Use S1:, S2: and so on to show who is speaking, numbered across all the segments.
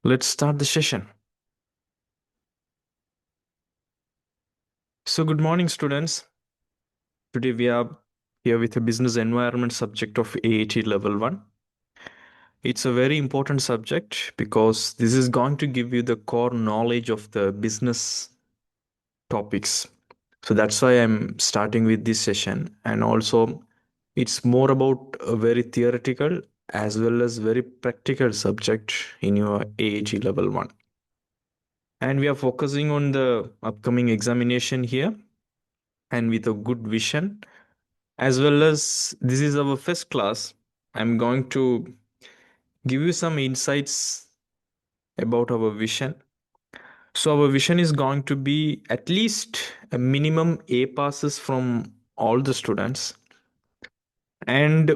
S1: Let's start the session. So, good morning, students. Today we are here with a business environment subject of AAT level 1. It's a very important subject because this is going to give you the core knowledge of the business topics. So, that's why I'm starting with this session. And also, it's more about a very theoretical as well as very practical subject in your AAT level 1. And we are focusing on the upcoming examination here and with a good vision, as well as this is our first class. I'm going to give you some insights about our vision. So our vision is going to be at least a minimum A passes from all the students, and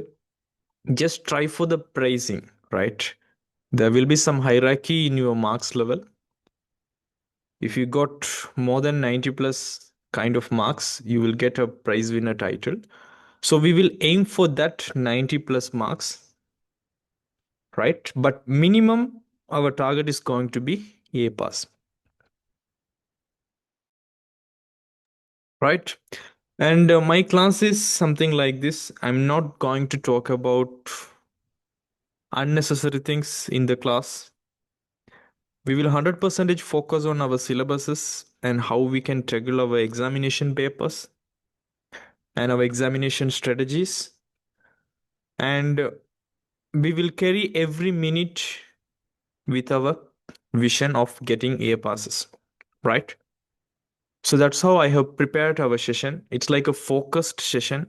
S1: just try for the pricing, right? There will be some hierarchy in your marks level. If you got more than 90 plus kind of marks, you will get a prize winner title. So we will aim for that 90 plus marks, right? But minimum, our target is going to be A pass, right? And my class is something like this. I'm not going to talk about unnecessary things in the class. We will 100% focus on our syllabuses and how we can tackle our examination papers and our examination strategies. And we will carry every minute with our vision of getting A passes, right? So that's how I have prepared our session. It's like a focused session.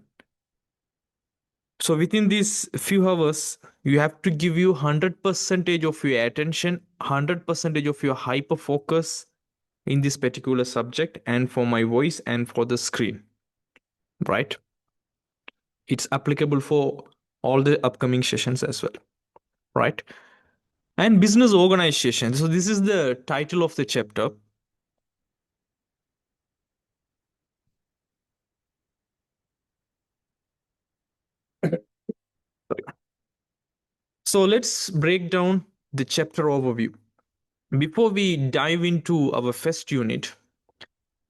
S1: So within these few hours, you have to give you 100% of your attention, 100% of your hyper focus in this particular subject, and for my voice and for the screen, right? It's applicable for all the upcoming sessions as well, right? And business organization. So this is the title of the chapter. So let's break down the chapter overview. Before we dive into our first unit,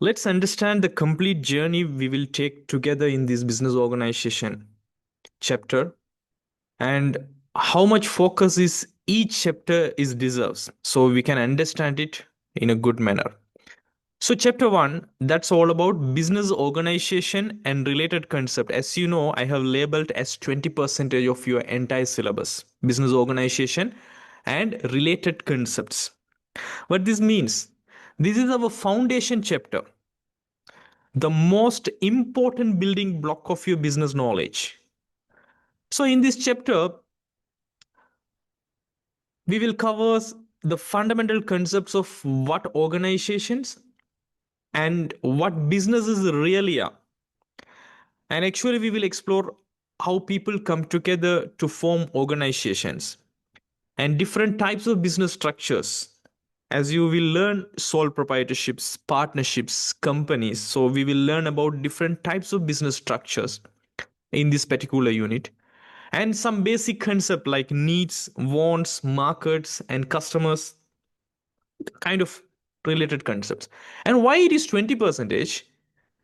S1: let's understand the complete journey we will take together in this business organization chapter, and how much focus is each chapter is deserves, so we can understand it in a good manner. So chapter 1, that's all about business organization and related concept. As you know, I have labeled as 20% of your entire syllabus, business organization and related concepts. What this means, this is our foundation chapter, the most important building block of your business knowledge. So in this chapter, we will cover the fundamental concepts of what organizations and what businesses really are. And actually, we will explore how people come together to form organizations and different types of business structures. As you will learn sole proprietorships, partnerships, companies. So we will learn about different types of business structures in this particular unit, and some basic concept like needs, wants, markets, and customers, kind of related concepts. And why it is 20 percentage,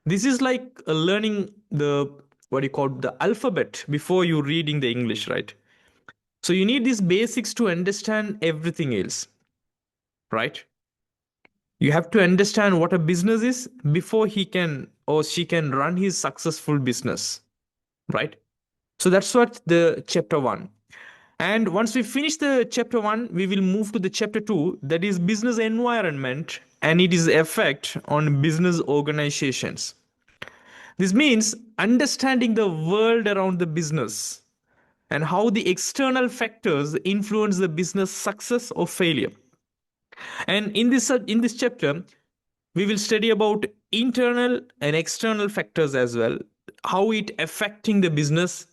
S1: this is like learning the, what you call, the alphabet before you reading the English, right? So you need these basics to understand everything else, right? You have to understand what a business is before he can or she can run his successful business, right? So that's what the chapter 1. And once we finish the chapter 1, we will move to the chapter 2, that is business environment and its effect on business organizations. This means understanding the world around the business and how the external factors influence the business success or failure. And in this chapter, we will study about internal and external factors as well, how it affecting the business,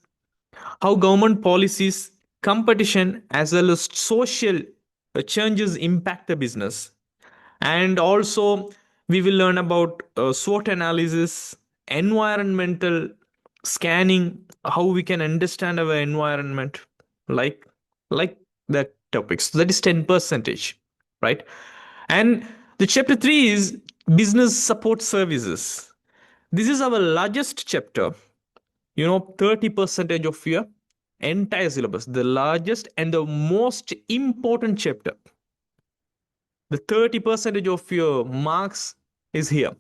S1: how government policies, competition, as well as social changes impact the business. And also, we will learn about SWOT analysis, environmental scanning, how we can understand our environment, like like that topics. So that is 10 percentage. right? And the chapter 3 is business support services. This is our largest chapter, 30% of your entire syllabus, the largest and the most important chapter. The 30% of your marks is here.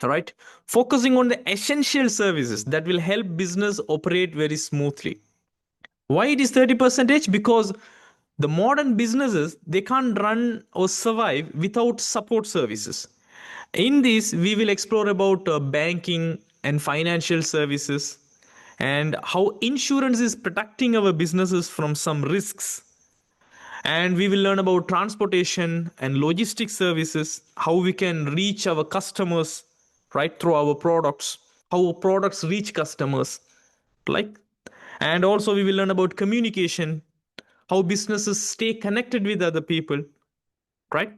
S1: All right, focusing on the essential services that will help business operate very smoothly. Why it is 30 percentage? Because the modern businesses, they can't run or survive without support services. In this we will explore about banking and financial services, and how insurance is protecting our businesses from some risks. And we will learn about transportation and logistics services, how we can reach our customers, right, through our products, how our products reach customers, like. And also we will learn about communication, how businesses stay connected with other people, right?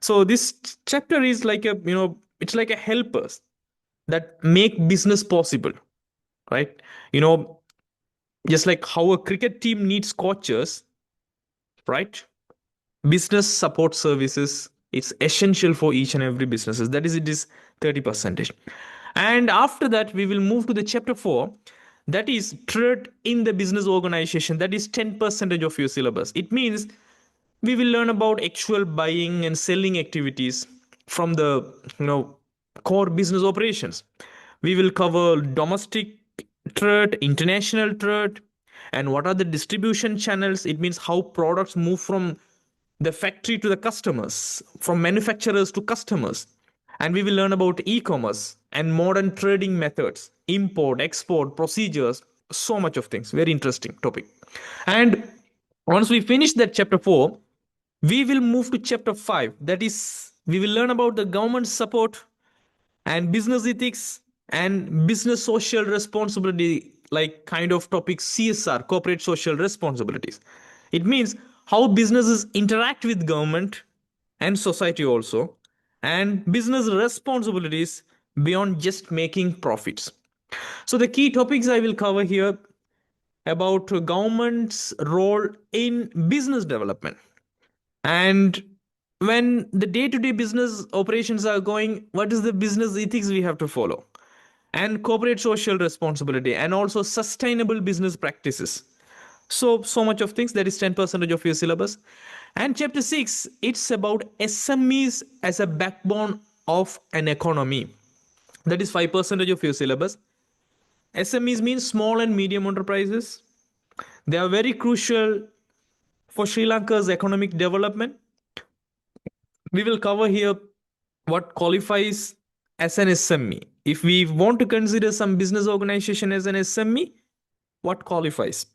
S1: So this chapter is like a, it's like a helpers that make business possible, right? you know just like how a cricket team needs coaches, right? Business support services, it's essential for each and every businesses. That is, it is 30 percentage. And after that we will move to the chapter 4, that is trade in the business organization. That is 10 percentage of your syllabus. It means we will learn about actual buying and selling activities from the, core business operations. We will cover domestic trade, international trade, and what are the distribution channels. It means how products move from the factory to the customers, from manufacturers to customers. And we will learn about e-commerce and modern trading methods, import, export, procedures, so much of things. Very interesting topic. And once we finish that chapter 4, we will move to chapter 5. That is, we will learn about the government support and business ethics and business social responsibility, like kind of topic CSR, corporate social responsibilities. It means how businesses interact with government and society also, and business responsibilities beyond just making profits. So the key topics I will cover here about government's role in business development. And when the day-to-day business operations are going, what is the business ethics we have to follow, and corporate social responsibility, and also sustainable business practices. So much of things. That is 10% of your syllabus. And chapter 6, it's about SMEs as a backbone of an economy. That is 5% of your syllabus. SMEs means small and medium enterprises. They are very crucial for Sri Lanka's economic development. We will cover here what qualifies as an SME. If we want to consider some business organization as an SME, what qualifies?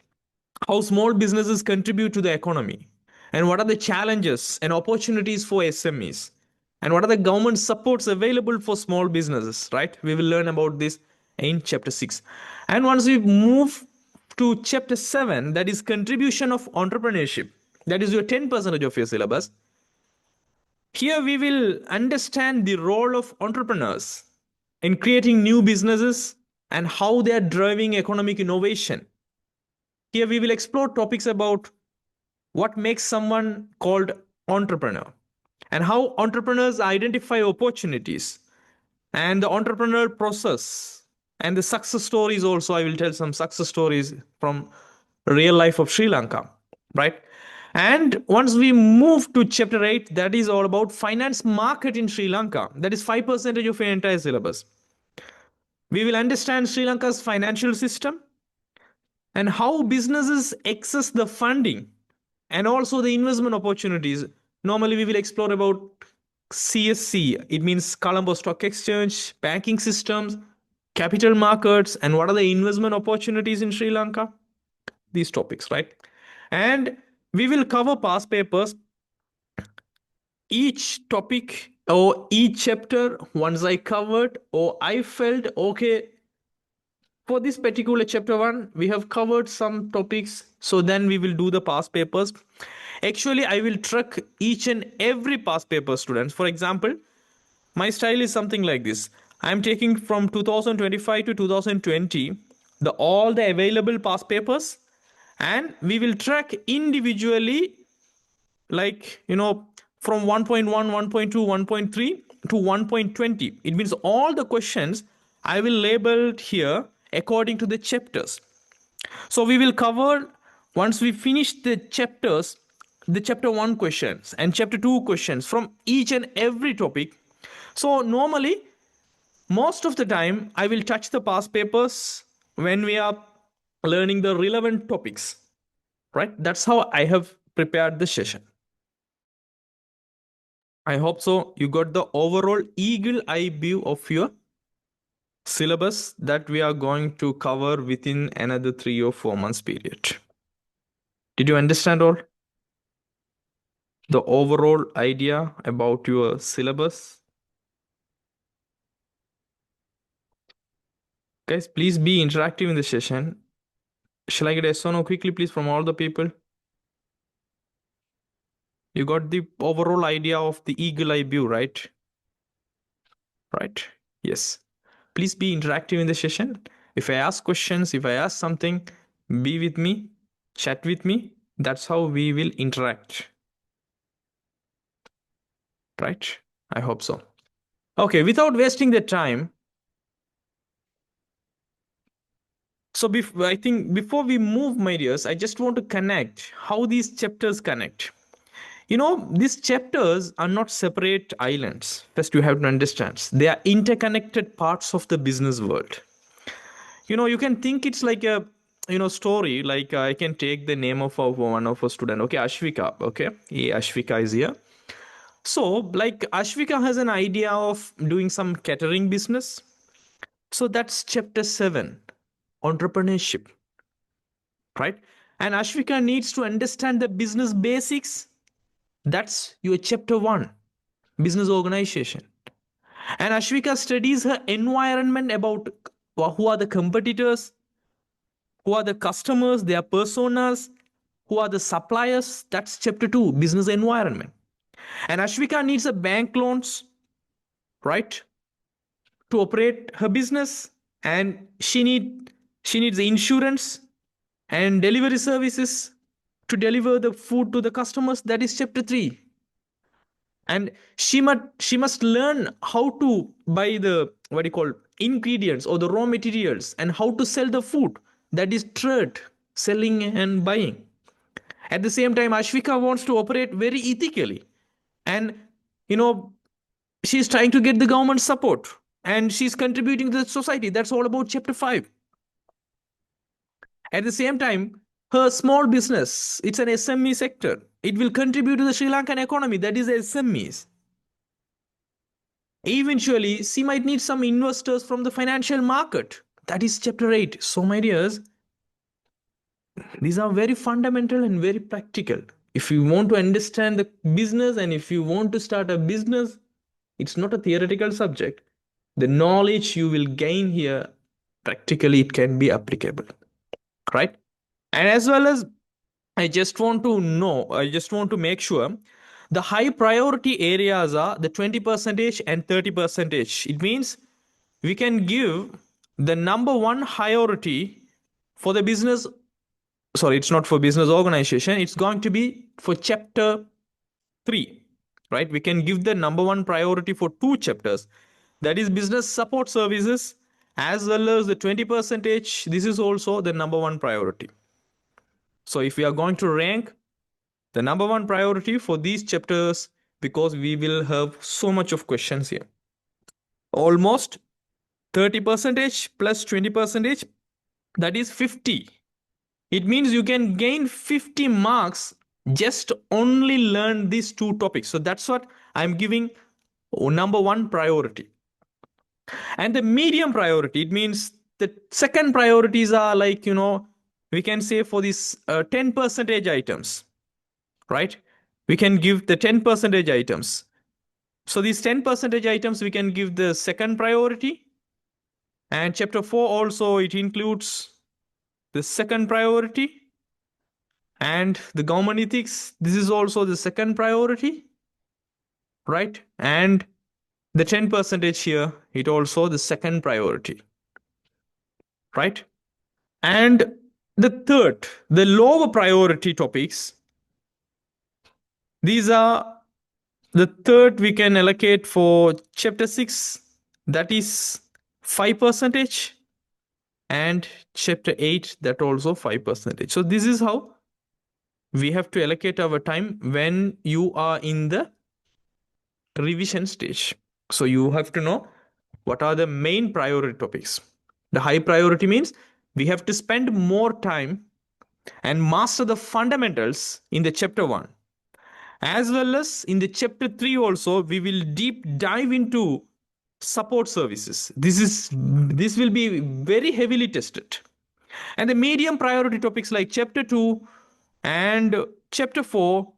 S1: How small businesses contribute to the economy, and what are the challenges and opportunities for SMEs, and what are the government supports available for small businesses, right? We will learn about this in chapter 6. And once we move to chapter 7, that is contribution of entrepreneurship, that is your 10% of your syllabus. Here we will understand the role of entrepreneurs in creating new businesses and how they are driving economic innovation. Here we will explore topics about what makes someone called entrepreneur, and how entrepreneurs identify opportunities, and the entrepreneurial process, and the success stories also. I will tell some success stories from real life of Sri Lanka, right? And once we move to chapter 8, that is all about finance market in Sri Lanka. That is 5% of your entire syllabus. We will understand Sri Lanka's financial system, and how businesses access the funding and also the investment opportunities. Normally we will explore about CSC. It means Colombo Stock Exchange, banking systems, capital markets, and what are the investment opportunities in Sri Lanka. These topics, right? And we will cover past papers, each topic or each chapter. Once I covered, or I felt okay, for this particular chapter 1 we have covered some topics, so then we will do the past papers. Actually I will track each and every past paper, students. For example, my style is something like this. I am taking from 2025 to 2020 the all the available past papers, and we will track individually, like, from 1.1, 1.2, 1.3 to 1.20. It means all the questions I will label here according to the chapters. So we will cover, once we finish the chapters, the chapter 1 questions and chapter 2 questions from each and every topic. So normally, most of the time, I will touch the past papers when we are learning the relevant topics, right? That's how I have prepared the session. I hope so. You got the overall eagle eye view of your syllabus that we are going to cover within another 3 or 4 months period. Did you understand all? The overall idea about your syllabus? Guys, please be interactive in the session. Shall I get a yes or no quickly, please, from all the people? You got the overall idea of the eagle eye view, right? Right? Yes. Please be interactive in the session. If I ask questions, if I ask something, be with me, chat with me. That's how we will interact. Right? I hope so. Okay, without wasting the time. So I think before we move, my dears, I just want to connect how these chapters connect. These chapters are not separate islands. First, you have to understand they are interconnected parts of the business world. You can think it's like a story. Like I can take the name of one of a student. Okay, Ashvika. Okay, yeah, Ashvika is here. So, like Ashvika has an idea of doing some catering business. So that's chapter 7, entrepreneurship, right? And Ashvika needs to understand the business basics. That's your chapter 1, business organization. And Ashvika studies her environment about who are the competitors, who are the customers, their personas, who are the suppliers. That's chapter 2, business environment. And Ashvika needs a bank loans, right, to operate her business. And she needs insurance and delivery services to deliver the food to the customers. That is chapter 3. And she must learn how to buy the what do you call ingredients or the raw materials, and how to sell the food. That is trade, selling and buying. At the same time, Ashvika wants to operate very ethically, and you know she's trying to get the government support, and she's contributing to the society. That's all about chapter 5. At the same time, her small business, it's an SME sector. It will contribute to the Sri Lankan economy. That is SMEs. Eventually, she might need some investors from the financial market. That is chapter 8. So, my dears, these are very fundamental and very practical. If you want to understand the business and if you want to start a business, it's not a theoretical subject. The knowledge you will gain here, practically, it can be applicable. Right? And as well as I just want to make sure the high priority areas are the 20% and 30%. It means we can give the number one priority for the business. Sorry, it's not for business organization. It's going to be for chapter 3, right? We can give the number one priority for 2 chapters. That is business support services, as well as the 20%. This is also the number one priority. So if we are going to rank the number one priority for these chapters, because we will have so much of questions here, almost 30% plus 20%, that is 50. It means you can gain 50 marks just only learn these 2 topics. So that's what I'm giving number one priority. And the medium priority, it means the second priorities are like, we can say for these 10% items, right? We can give the 10% items. So these 10% items we can give the second priority. And chapter 4 also, it includes the second priority. And the government ethics, this is also the second priority, right? And the 10% here, it also the second priority, right? And the third, the lower priority topics, these are The third we can allocate for chapter 6, that is 5 percentage, and chapter 8, that also 5 percentage. So this is how we have to allocate our time when you are in the revision stage. So you have to know what are the main priority topics. The high priority means we have to spend more time and master the fundamentals in the chapter 1, as well as in the chapter 3 also we will deep dive into support services. This will be very heavily tested. And the medium priority topics like chapter 2 and chapter 4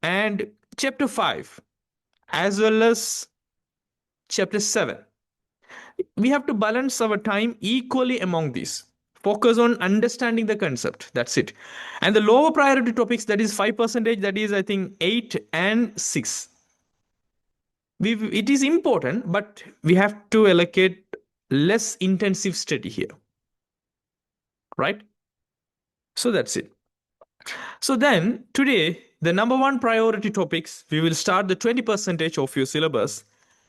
S1: and chapter 5, as well as chapter 7, we have to balance our time equally among these. Focus on understanding the concept, that's it. And the lower priority topics, that is 5 percentage, that is I think 8 and 6, it is important, but we have to allocate less intensive study here, right? So that's it. So then today, the number one priority topics, we will start the 20 percentage of your syllabus,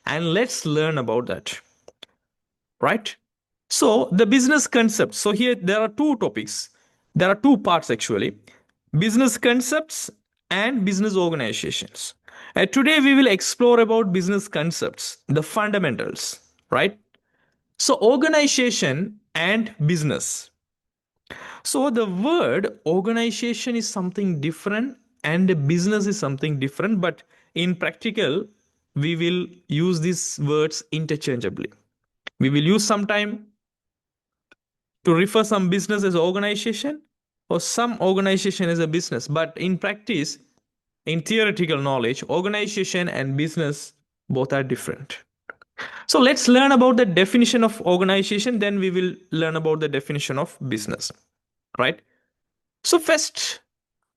S1: and let's learn about that, right? So the business concept. So here there are two topics. There are two parts actually: business concepts and business organizations. Today we will explore about business concepts, the fundamentals, right? So organization and business. So the word organization is something different and business is something different, but in practical, we will use these words interchangeably. We will use sometime to refer some business as organization or some organization as a business. But in practice, in theoretical knowledge, organization and business both are different. So let's learn about the definition of organization, then we will learn about the definition of business, right? So first,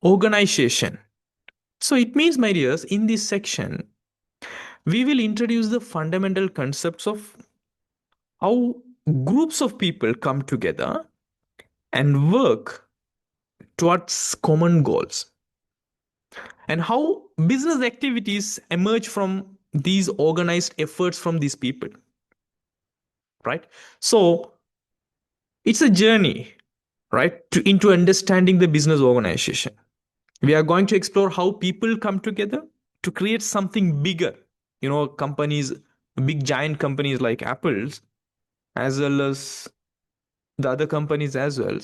S1: organization. So it means, my dears, in this section, we will introduce the fundamental concepts of how groups of people come together and work towards common goals, and how business activities emerge from these organized efforts from these people, right? So it's a journey, right, into understanding the business organization. We are going to explore how people come together to create something bigger. Companies, big giant companies like Apple's, as well as the other companies as well.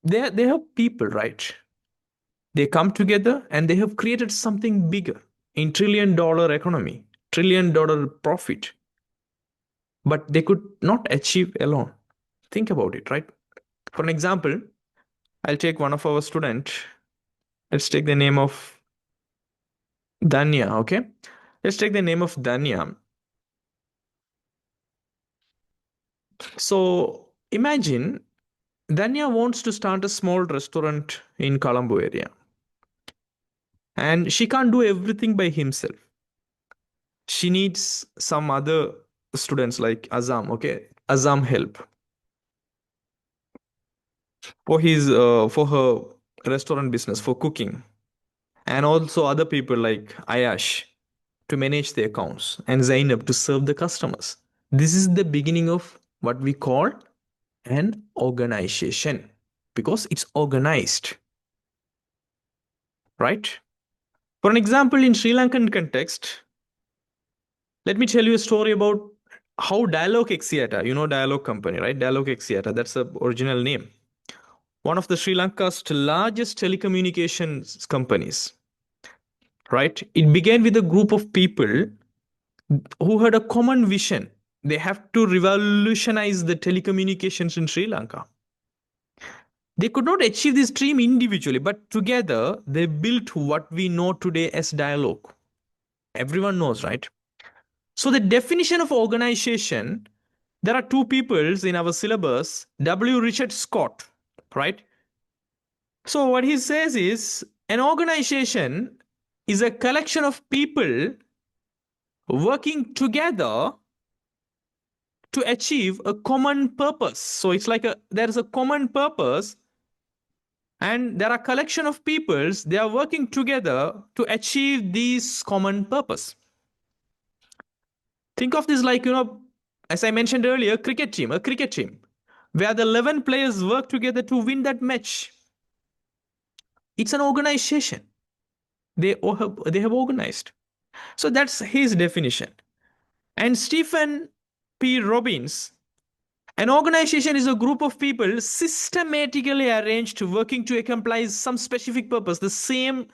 S1: They have people, right? They come together and they have created something bigger in $1 trillion economy, $1 trillion profit, but they could not achieve alone. Think about it, right? For an example, I'll take one of our student. Let's take the name of Danya, okay? Let's take the name of Danya. So imagine Danya wants to start a small restaurant in Colombo area, and she can't do everything by himself. She needs some other students like Azam, okay? Azam help for her restaurant business, for cooking, and also other people like Ayash to manage the accounts and Zainab to serve the customers. This is the beginning of what we call an organization, because it's organized, right? For an example, in Sri Lankan context, let me tell you a story about how Dialog Exiata, Dialog company, right? Dialog Exiata, that's the original name. One of the Sri Lanka's largest telecommunications companies, right? It began with a group of people who had a common vision. They have to revolutionize the telecommunications in Sri Lanka. They could not achieve this dream individually, but together they built what we know today as Dialog. Everyone knows, right? So the definition of organization, there are two peoples in our syllabus, W. Richard Scott, right? So what he says is an organization is a collection of people working together to achieve a common purpose. So it's like there is a common purpose And there are collection of peoples, they are working together to achieve this common purpose. Think of this like, as I mentioned earlier, a cricket team, where the 11 players work together to win that match. It's an organization. They have organized. So that's his definition. And Stephen P. Robbins, an organization is a group of people systematically arranged working to accomplish some specific purpose, the same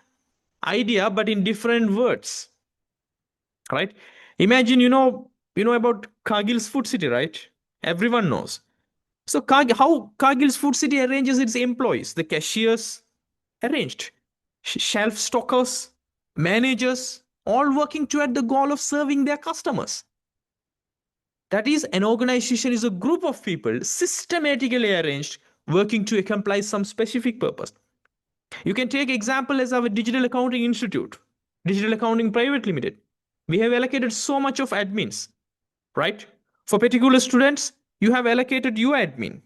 S1: idea but in different words, right? Imagine, you know about Cargill's Food City, right? Everyone knows. So how Cargill's Food City arranges its employees, the cashiers arranged, shelf stockers, managers, all working toward the goal of serving their customers. That is, an organization is a group of people systematically arranged working to accomplish some specific purpose. You can take example as our Digital Accounting Institute, Digital Accounting Private Limited. We have allocated so much of admins, right? For particular students, you have allocated your admin.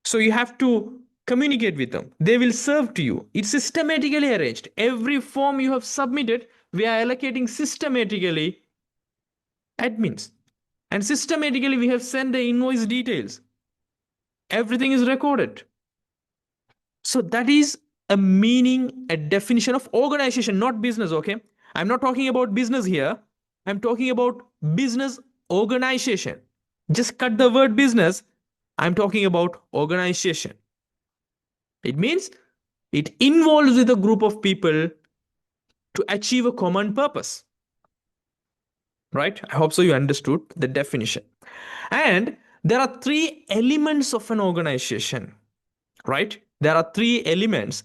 S1: So you have to communicate with them. They will serve to you. It's systematically arranged. Every form you have submitted, we are allocating systematically admins. And systematically, we have sent the invoice details. Everything is recorded. So that is a meaning, a definition of organization, not business, okay? I'm not talking about business here. I'm talking about business organization. Just cut the word business. I'm talking about organization. It means it involves with a group of people to achieve a common purpose. Right? I hope so you understood the definition. And there are three elements of an organization, right? There are three elements.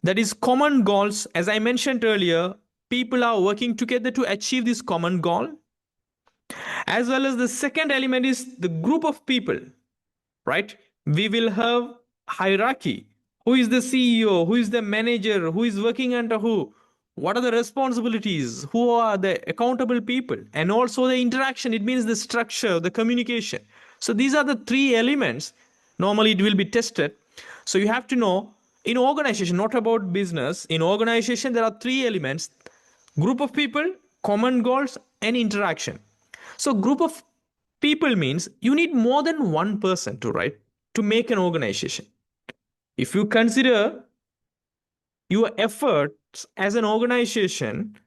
S1: That is common goals. As I mentioned earlier, people are working together to achieve this common goal. As well as the second element is the group of people, right? We will have hierarchy. Who is the CEO? Who is the manager? Who is working under who? What are the responsibilities? Who are the accountable people? And also the interaction. It means the structure, the communication. So these are the three elements. Normally it will be tested. So you have to know in organization, not about business. In organization, there are three elements: group of people, common goals, and interaction. So group of people means you need more than one person to make an organization. If you consider your efforts as an organization,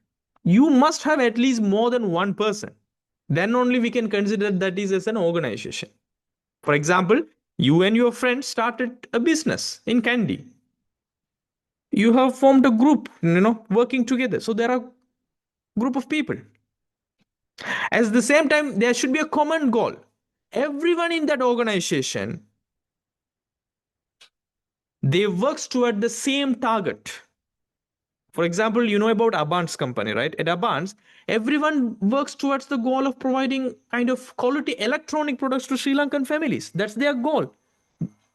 S1: you must have at least more than one person. Then only we can consider that is as an organization. For example, you and your friends started a business in candy. You have formed a group, working together. So there are group of people. At the same time, there should be a common goal. Everyone in that organization, they works toward the same target. For example, you know about Aban's company, right? At Aban's, everyone works towards the goal of providing kind of quality electronic products to Sri Lankan families. That's their goal.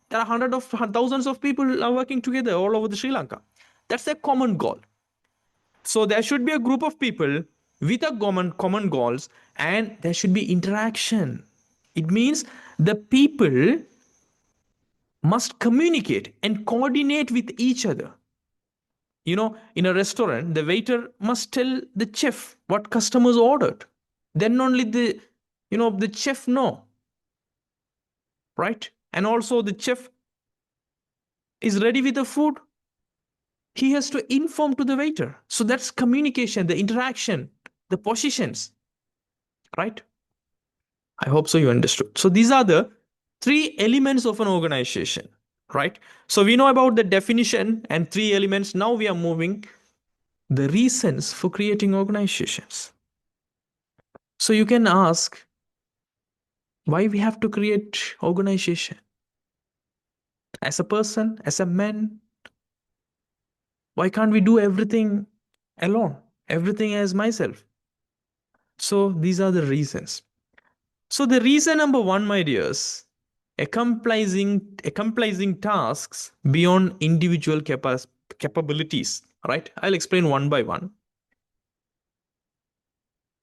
S1: There are hundreds of thousands of people are working together all over the Sri Lanka. That's their common goal. So there should be a group of people with a common goals, and there should be interaction. It means the people must communicate and coordinate with each other. In a restaurant, the waiter must tell the chef what customers ordered. Then only the chef know, right? And also the chef is ready with the food. He has to inform to the waiter. So that's communication, the interaction, the positions, right? I hope so you understood. So these are the three elements of an organization, right? So we know about the definition and three elements. Now we are moving the reasons for creating organizations. So you can ask why we have to create organization. As a person, as a man, why can't we do everything alone? Everything as myself. So these are the reasons. So the reason number one, my dears, accomplishing tasks beyond individual capabilities. Right? I'll explain one by one.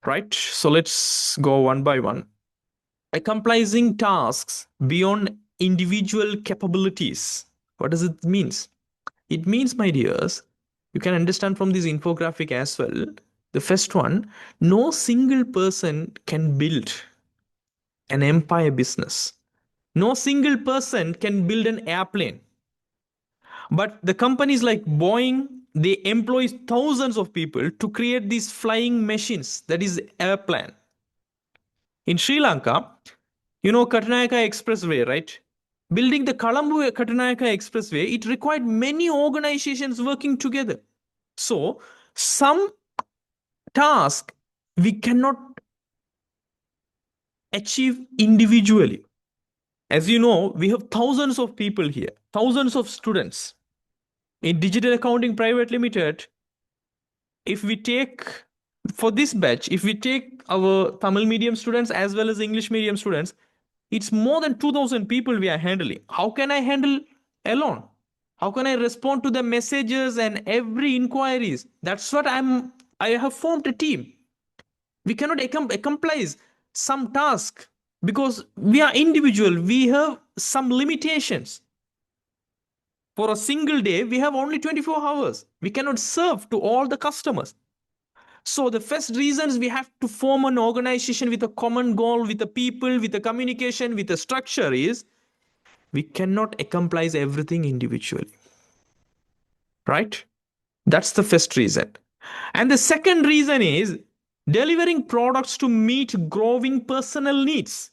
S1: Right? So let's go one by one. Accomplishing tasks beyond individual capabilities. What does it means? It means, my dears, you can understand from this infographic as well. The first one, no single person can build an empire business. No single person can build an airplane. But the companies like Boeing, they employ thousands of people to create these flying machines, that is airplane. In Sri Lanka, you know Katunayaka Expressway, right? Building the Colombo Katunayaka Expressway, it required many organizations working together. So, some task we cannot achieve individually. As you know, we have thousands of people here, thousands of students. In Digital Accounting Private Limited, if we take for this batch, if we take our Tamil medium students as well as English medium students, it's more than 2000 people we are handling. How can I handle alone? How can I respond to the messages and every inquiries? That's what I have formed a team. We cannot accomplish some task because we are individual. We have some limitations. For a single day, we have only 24 hours. We cannot serve to all the customers. So the first reasons we have to form an organization with a common goal, with the people, with the communication, with the structure is we cannot accomplish everything individually. Right? That's the first reason. And the second reason is delivering products to meet growing personal needs.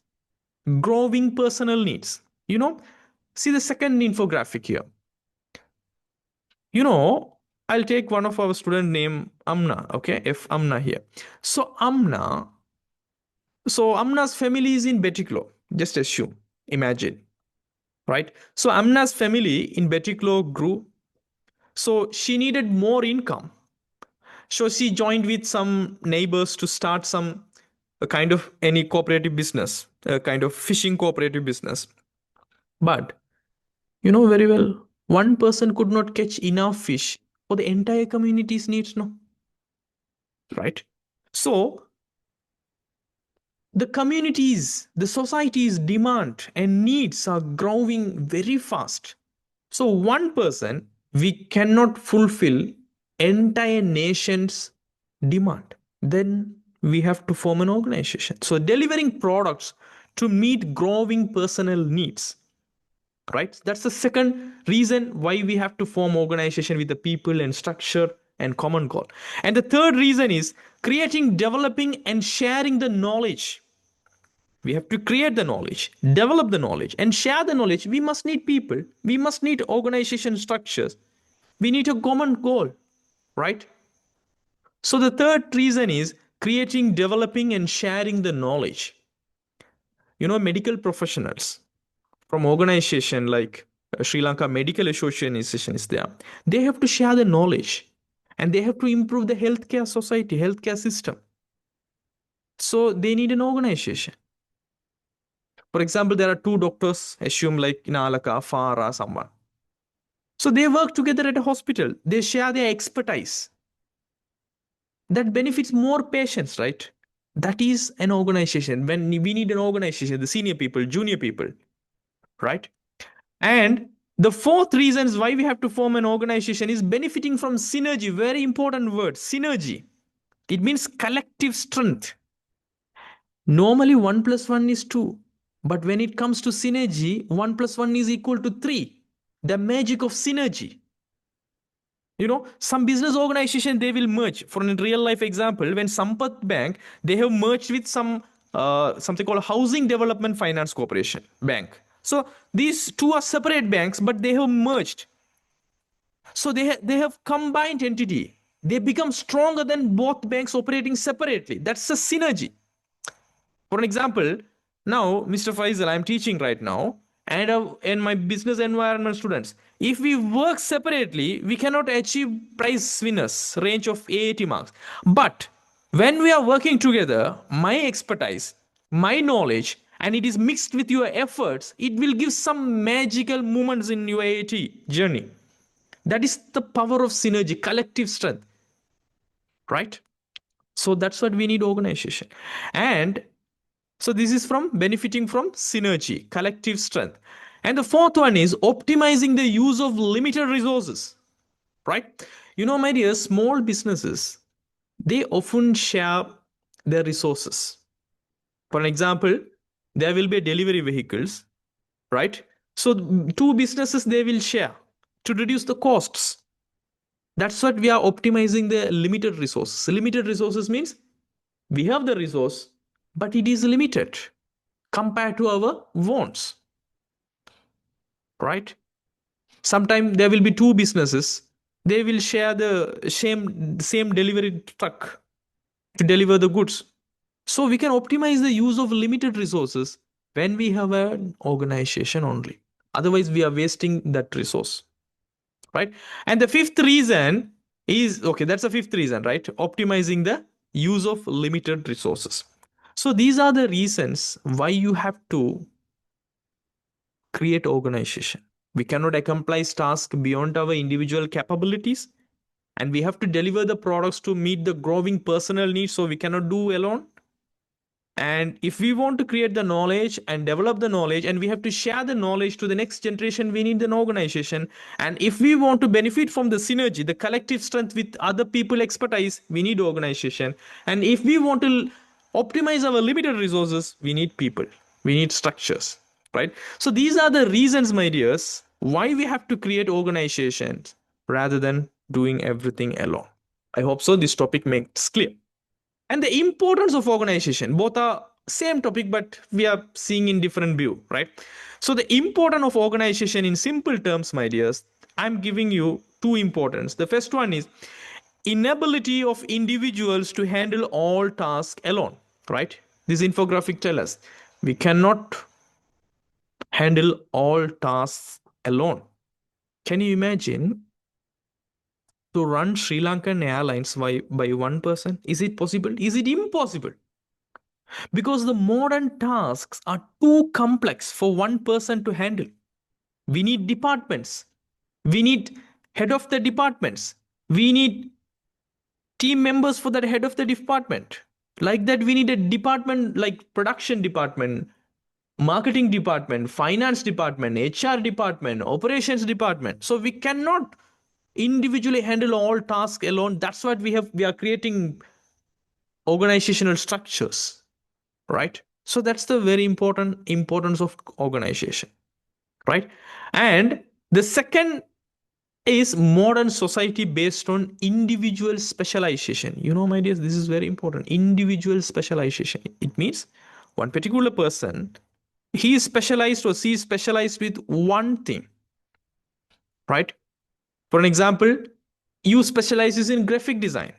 S1: Growing personal needs. You know, see the second infographic here. You know, I'll take one of our student named Amna, okay? If Amna here. So Amna's family is in Betiklo. Just assume, imagine, right? So Amna's family in Betiklo grew. So she needed more income. So she joined with some neighbors to start some a kind of any cooperative business, a kind of fishing cooperative business. But you know very well, one person could not catch enough fish for the entire community's needs, no? Right? So the communities, the society's demand and needs are growing very fast. So one person, we cannot fulfill entire nation's demand. Then we have to form an organization. So delivering products to meet growing personal needs. Right? That's the second reason why we have to form organization with the people and structure and common goal. And the third reason is creating, developing, and sharing the knowledge. We have to create the knowledge, develop the knowledge, and share the knowledge. We must need people. We must need organization structures. We need a common goal, right? So the third reason is creating, developing, and sharing the knowledge. You know, medical professionals from organization like Sri Lanka Medical Association is there. They have to share the knowledge and they have to improve the healthcare society, healthcare system. So they need an organization. For example, there are two doctors, assume like in Alaka, Farah, someone. So they work together at a hospital. They share their expertise. That benefits more patients, right? That is an organization. When we need an organization, the senior people, junior people, right? And the fourth reasons why we have to form an organization is benefiting from synergy. Very important word, synergy. It means collective strength. Normally, 1 plus 1 is 2. But when it comes to synergy, 1 plus 1 is equal to 3. The magic of synergy. You know, some business organization, they will merge. For a real life example, when Sampath Bank, they have merged with something called Housing Development Finance Corporation Bank. So these two are separate banks, but they have merged. So they have combined entity. They become stronger than both banks operating separately. That's a synergy. For an example, now, Mr. Faizal, I'm teaching right now, and in my business environment students, if we work separately, we cannot achieve prize winners range of AAT marks. But when we are working together, my expertise, my knowledge, and it is mixed with your efforts, it will give some magical moments in your AAT journey. That is the power of synergy, collective strength, right? So that's what we need organization. And so this is from benefiting from synergy, collective strength. And the fourth one is optimizing the use of limited resources, right? My dear, small businesses, they often share their resources. For an example, there will be delivery vehicles, right? So two businesses, they will share to reduce the costs. That's what we are optimizing the limited resources. Limited resources means we have the resource, but it is limited compared to our wants, right? Sometimes there will be two businesses. They will share the same delivery truck to deliver the goods. So we can optimize the use of limited resources when we have an organization only. Otherwise, we are wasting that resource, right? And the fifth reason is okay, that's the fifth reason, right? Optimizing the use of limited resources. So these are the reasons why you have to create organization. We cannot accomplish tasks beyond our individual capabilities, and we have to deliver the products to meet the growing personal needs, so we cannot do alone. And if we want to create the knowledge and develop the knowledge, and we have to share the knowledge to the next generation, we need an organization. And if we want to benefit from the synergy, the collective strength with other people expertise, we need organization. And if we want to optimize our limited resources, we need people, we need structures, right? So these are the reasons, my dears, why we have to create organizations rather than doing everything alone. I hope so this topic makes clear. And the importance of organization, both are same topic, but we are seeing in different view, right? So the importance of organization in simple terms, my dears, I'm giving you two importance. The first one is inability of individuals to handle all tasks alone, right? This infographic tell us we cannot handle all tasks alone. Can you imagine to run Sri Lankan Airlines by one person? Is it possible? Is it impossible? Because the modern tasks are too complex for one person to handle. We need departments. We need head of the departments. We need team members for that head of the department. Like that, we need a department like production department, marketing department, finance department, HR department, operations department. So we cannot individually handle all tasks alone. That's what we are creating organizational structures, right? So that's the very important importance of organization, right? And the second is modern society based on individual specialization. My dears, this is very important. Individual specialization, it means one particular person, he is specialized or she is specialized with one thing, right? For an example, you specializes in graphic design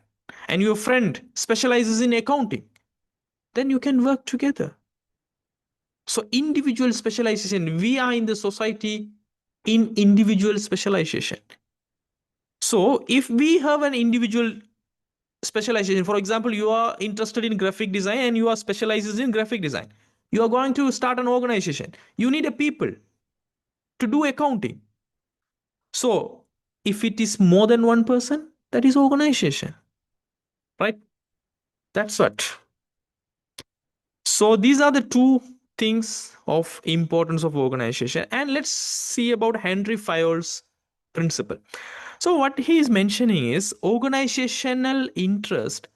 S1: and your friend specializes in accounting, then you can work together. So individual specialization, we are in the society in individual specialization. So if we have an individual specialization, for example, you are interested in graphic design and you are specializes in graphic design, you are going to start an organization, you need a people to do accounting. So if it is more than one person, that is organization, right? That's what. So these are the two things of importance of organization. And let's see about Henry Fayol's principle. So what he is mentioning is organizational interest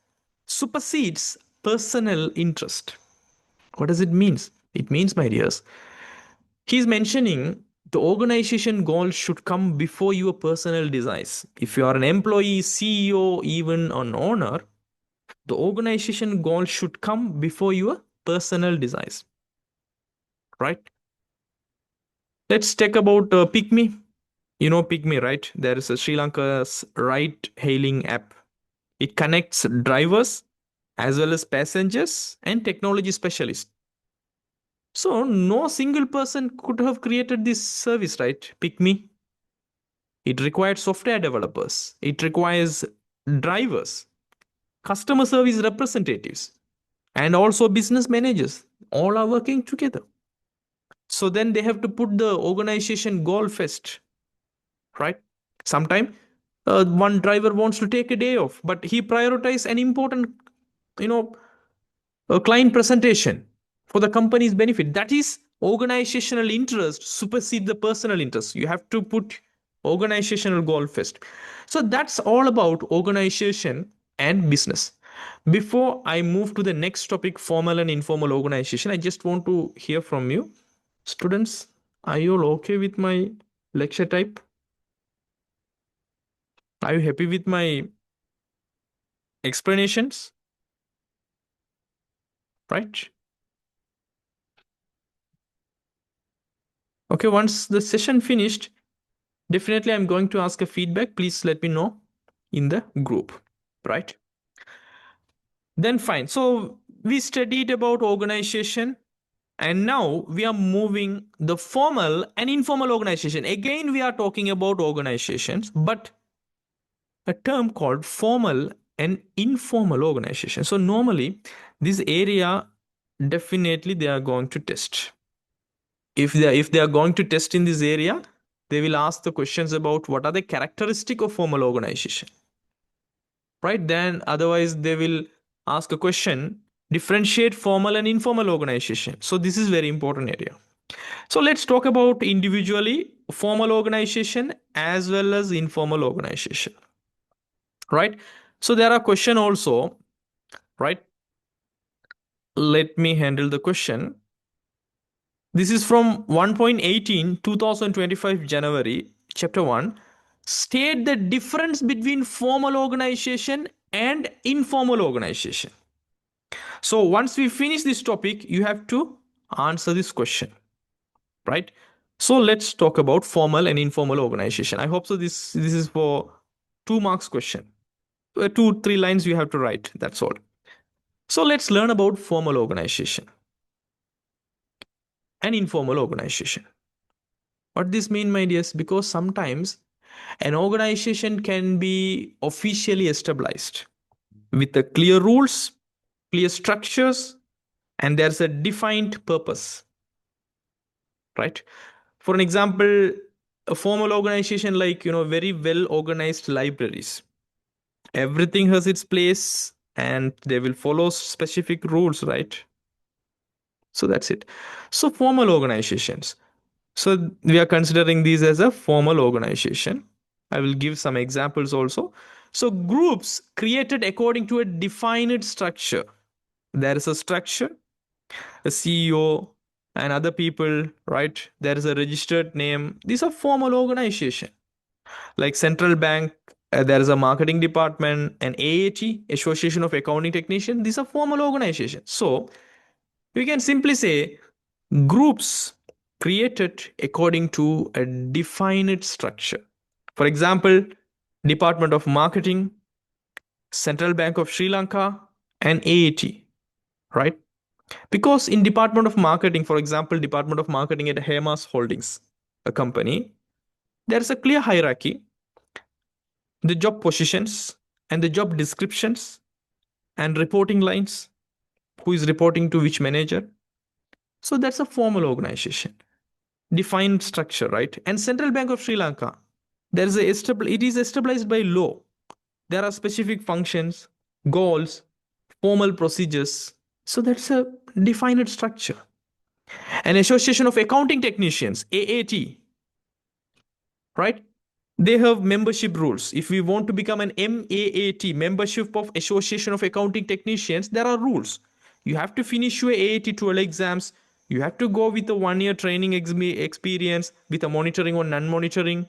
S1: supersedes personal interest. What does it mean? It means, my dears, he's mentioning the organization goal should come before your personal desires. If you are an employee, CEO, even an owner, the organization goal should come before your personal desires, right? Let's talk about PickMe. PickMe, right? There is a Sri Lanka's ride hailing app. It connects drivers as well as passengers and technology specialists. So no single person could have created this service, right? PickMe. It required software developers. It requires drivers, customer service representatives, and also business managers. All are working together. So then they have to put the organization goal first, right? Sometime one driver wants to take a day off, but he prioritizes an important, you know, a client presentation for the company's benefit. That is organizational interest supersede the personal interest. You have to put organizational goal first. So that's all about organization and business. Before I move to the next topic, formal and informal organization, I just want to hear from you. Students, are you all okay with my lecture type? Are you happy with my explanations? Right? Okay, once the session finished, definitely I'm going to ask a feedback. Please let me know in the group. Right? Then fine. So we studied about organization, and now we are moving the formal and informal organization. Again, we are talking about organizations, but a term called formal and informal organization. So normally this area definitely they are going to test. If they are going to test in this area, they will ask the questions about what are the characteristic of formal organization, right? Then otherwise they will ask a question, differentiate formal and informal organization. So this is very important area. So let's talk about individually formal organization as well as informal organization, right? So there are question also, right? Let me handle the question. This is from 1.18 2025 January, chapter 1. State the difference between formal organization and informal organization. So once we finish this topic, you have to answer this question, right? So let's talk about formal and informal organization. I hope so. This is for 2 marks question. 2 3 lines you have to write. That's all. So let's learn about formal organization and informal organization. What this mean, my dears? Because sometimes an organization can be officially established with the clear rules, clear structures, and there's a defined purpose, right? For an example, a formal organization like very well organized libraries. Everything has its place and they will follow specific rules, right? So that's it. So formal organizations. So we are considering these as a formal organization. I will give some examples also. So groups created according to a defined structure. There is a structure, a CEO and other people, right? There is a registered name. These are formal organization. Like central bank, there is a marketing department, an AAT, Association of Accounting Technicians. These are formal organizations. So we can simply say groups created according to a defined structure. For example, Department of Marketing, Central Bank of Sri Lanka, and AAT, right? Because in Department of Marketing, for example, Department of Marketing at Hemas Holdings, a company, there is a clear hierarchy, the job positions and the job descriptions and reporting lines, who is reporting to which manager. So that's a formal organization, defined structure, right? And Central Bank of Sri Lanka, there is it is established by law. There are specific functions, goals, formal procedures. So that's a defined structure. An Association of Accounting Technicians, AAT, right? They have membership rules. If we want to become an MAAT, Membership of Association of Accounting Technicians, there are rules. You have to finish your AAT 12 exams. You have to go with a 1 year training experience with a monitoring or non-monitoring.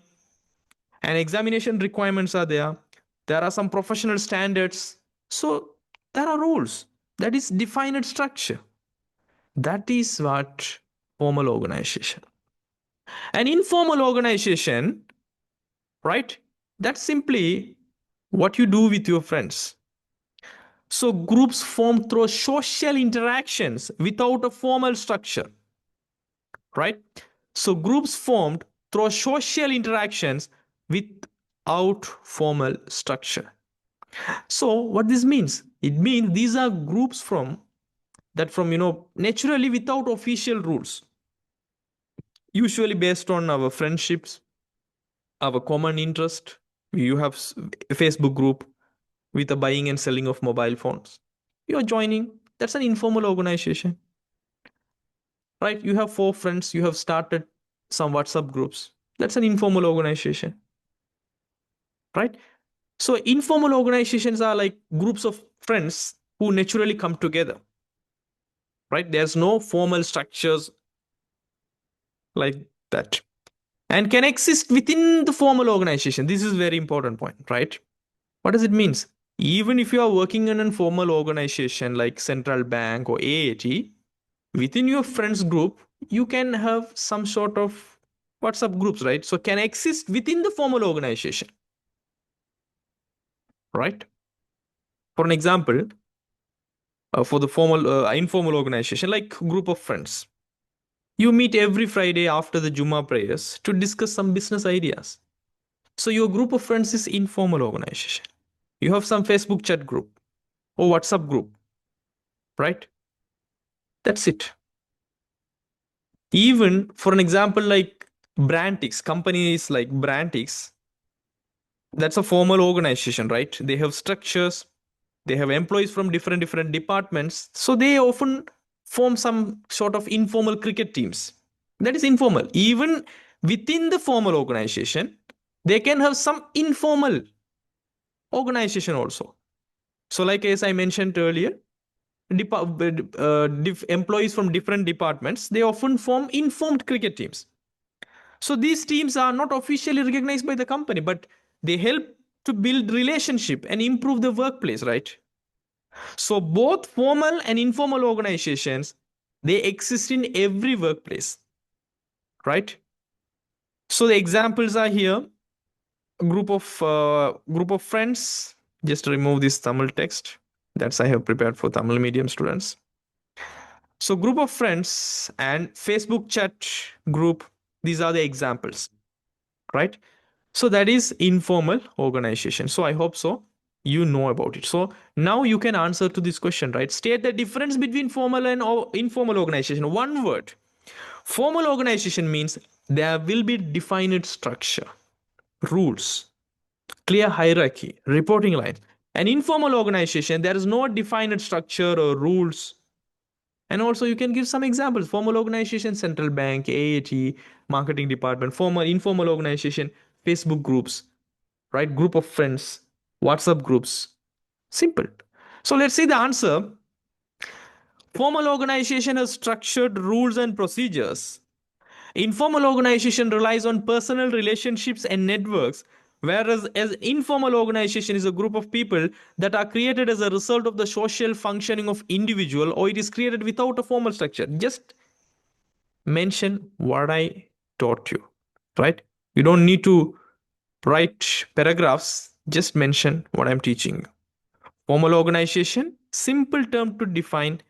S1: And examination requirements are there. There are some professional standards. So there are rules. That is defined structure. That is what formal organization. An informal organization, right? That's simply what you do with your friends. So groups form through social interactions without a formal structure, right? So groups formed through social interactions without formal structure. So what this means? It means these are groups from naturally without official rules, usually based on our friendships, our common interest. You have a Facebook group with the buying and selling of mobile phones. You're joining. That's an informal organization. right? You have four friends, you have started some WhatsApp groups. That's an informal organization, right? So informal organizations are like groups of friends who naturally come together, right? There's no formal structures like that, and can exist within the formal organization. This is very important point, right? What does it means? Even if you are working in a formal organization like central bank or AAT, within your friends group, you can have some sort of WhatsApp groups, right? So can exist within the formal organization, right? For an example, for the formal informal organization like group of friends, you meet every Friday after the Juma prayers to discuss some business ideas. So your group of friends is informal organization. You have some Facebook chat group or WhatsApp group, right? That's it. Even for an example like Brandix, companies like Brandix, that's a formal organization, right? They have structures, they have employees from different departments, so they often form some sort of informal cricket teams. That is informal. Even within the formal organization, they can have some informal organization also. So like as I mentioned earlier, employees from different departments, they often form informed cricket teams. So these teams are not officially recognized by the company, but they help to build relationship and improve the workplace, right? So both formal and informal organizations, they exist in every workplace, right? So the examples are here. A group of friends. Just remove this Tamil text. That's I have prepared for Tamil medium students. So group of friends and Facebook chat group. These are the examples, right? So that is informal organization. So I hope so you know about it. So now you can answer to this question, right? State the difference between formal and informal organization. One word. Formal organization means there will be defined structure, rules, clear hierarchy, reporting lines. An informal organization, there is no defined structure or rules. And also, you can give some examples. Formal organization, central bank, AAT, marketing department. Formal, informal organization, Facebook groups, right? Group of friends, WhatsApp groups. Simple. So let's see the answer. Formal organization has structured rules and procedures. Informal organization relies on personal relationships and networks, whereas as informal organization is a group of people that are created as a result of the social functioning of individual, or it is created without a formal structure. Just mention what I taught you, right? You don't need to write paragraphs, just mention what I'm teaching. Formal organization, simple term to define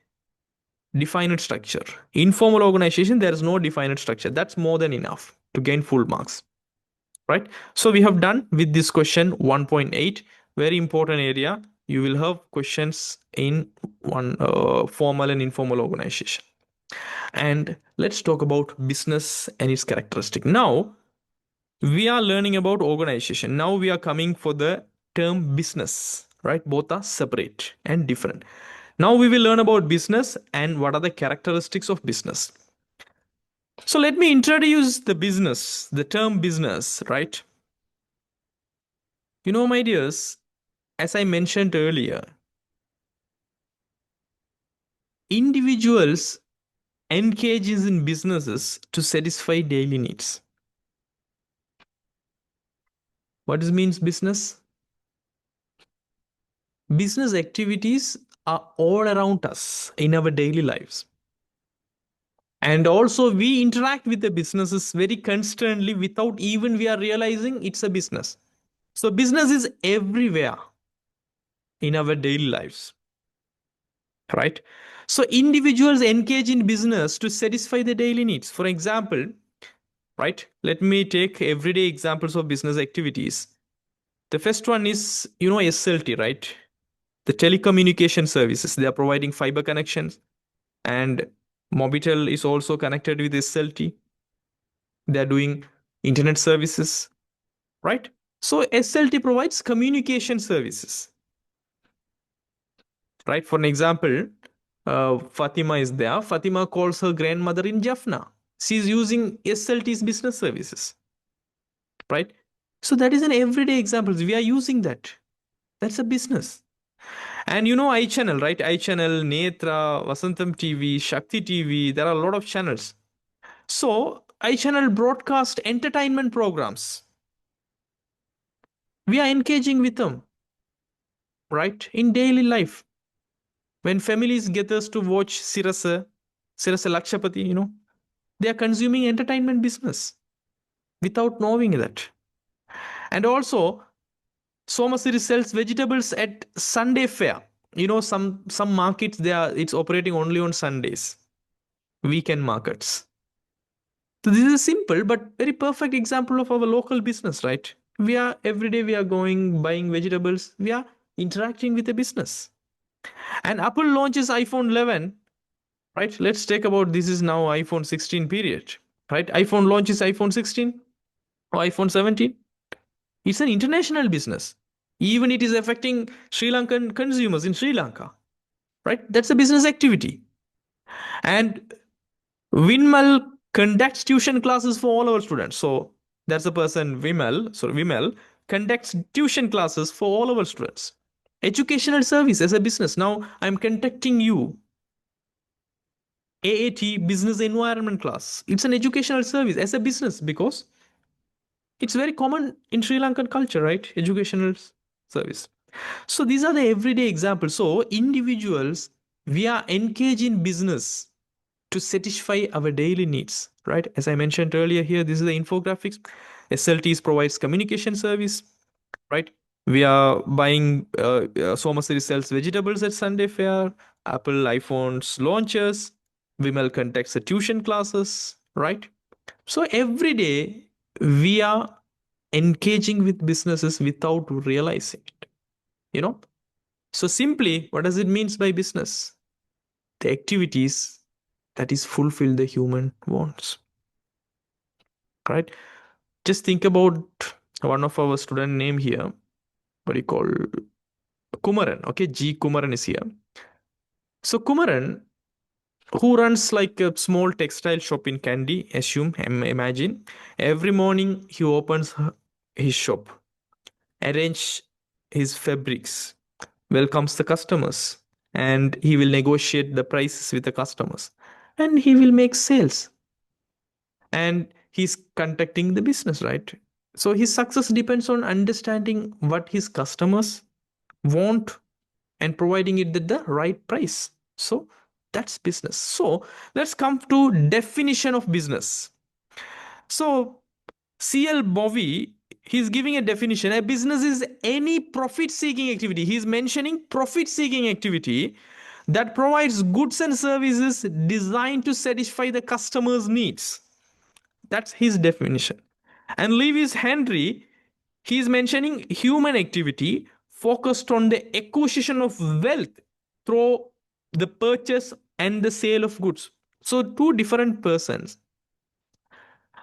S1: defined structure. Informal organization, there is no defined structure. That's more than enough to gain full marks, right? So we have done with this question 1.8. Very important area. You will have questions in one formal and informal organization. And let's talk about business and its characteristic. Now we are learning about organization. Now we are coming for the term business, right? Both are separate and different. Now we will learn about business and what are the characteristics of business. So let me introduce the business, the term business, right? You know, my dears, as I mentioned earlier, individuals engages in businesses to satisfy daily needs. What does means business? Business activities are all around us in our daily lives. And also we interact with the businesses very constantly without even we are realizing it's a business. So business is everywhere in our daily lives, right? So individuals engage in business to satisfy the daily needs. For example, right? Let me take everyday examples of business activities. The first one is, SLT, right? The telecommunication services. They are providing fiber connections, and Mobitel is also connected with SLT. They are doing internet services, right? So SLT provides communication services, right? For an example, Fatima is there. Fatima calls her grandmother in Jaffna. She's using SLT's business services, right? So that is an everyday example. We are using that. That's a business. And you know iChannel, right? iChannel, Netra, Vasantam TV, Shakti TV. There are a lot of channels. So iChannel broadcast entertainment programs. We are engaging with them, right? In daily life. When families get us to watch Sirasa Lakshapati, they are consuming entertainment business without knowing that. And also, Somasiri sells vegetables at Sunday fair. Some markets it's operating only on Sundays, weekend markets. So this is a simple but very perfect example of our local business, right? We are going buying vegetables. We are interacting with a business. And Apple launches iPhone 11, right? Let's take about this is now iPhone 16 period, right? iPhone launches iPhone 16 or iPhone 17. It's an international business. Even it is affecting Sri Lankan consumers in Sri Lanka, right? That's a business activity. And Winmal conducts tuition classes for all our students. So that's the person Vimal conducts tuition classes for all our students. Educational service as a business. Now I'm conducting you AAT business environment class. It's an educational service as a business because it's very common in Sri Lankan culture, right? Educational service. So these are the everyday examples. So individuals, we are engaged in business to satisfy our daily needs, right? As I mentioned earlier here, this is the infographics. SLTs provides communication service, right? We are buying Somasiri sells vegetables at Sunday fair. Apple iPhones launches. Vimal conducts the tuition classes, right? So every day we are engaging with businesses without realizing it. You know, so simply, what does it means by business? The activities that is fulfill the human wants, right? Just think about one of our student name here. What do you call Kumaran? Okay, G Kumaran is here. So Kumaran, who runs like a small textile shop in Kandy, imagine, every morning he opens his shop, arrange his fabrics, welcomes the customers, and he will negotiate the prices with the customers, and he will make sales, and he's conducting the business, right? So his success depends on understanding what his customers want and providing it at the right price. So that's business. So let's come to definition of business. So CL Bovey, he's giving a definition. A business is any profit seeking activity. He's mentioning profit seeking activity that provides goods and services designed to satisfy the customer's needs. That's his definition. And Lewis Henry, he is mentioning human activity focused on the acquisition of wealth through the purchase and the sale of goods. So, two different persons.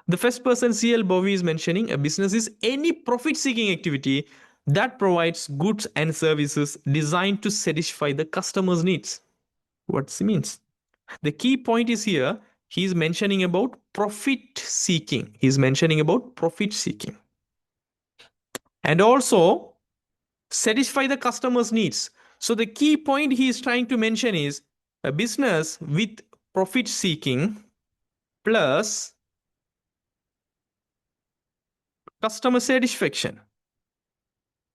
S1: The first person, CL Bowie, is mentioning a business is any profit seeking activity that provides goods and services designed to satisfy the customer's needs. What it means? The key point is here, he's mentioning about profit seeking. He's mentioning about profit seeking. And also satisfy the customer's needs. So the key point he is trying to mention is a business with profit seeking plus customer satisfaction,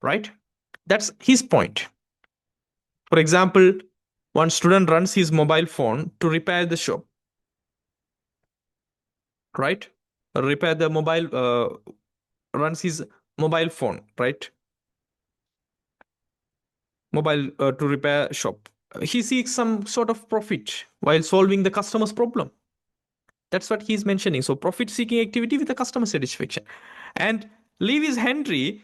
S1: right? That's his point. For example, one student runs his mobile phone to repair the shop, right? Repair the mobile, runs his mobile phone, right? Mobile to repair shop. He seeks some sort of profit while solving the customer's problem. That's what he's mentioning. So profit seeking activity with a customer satisfaction. And Lewis Henry,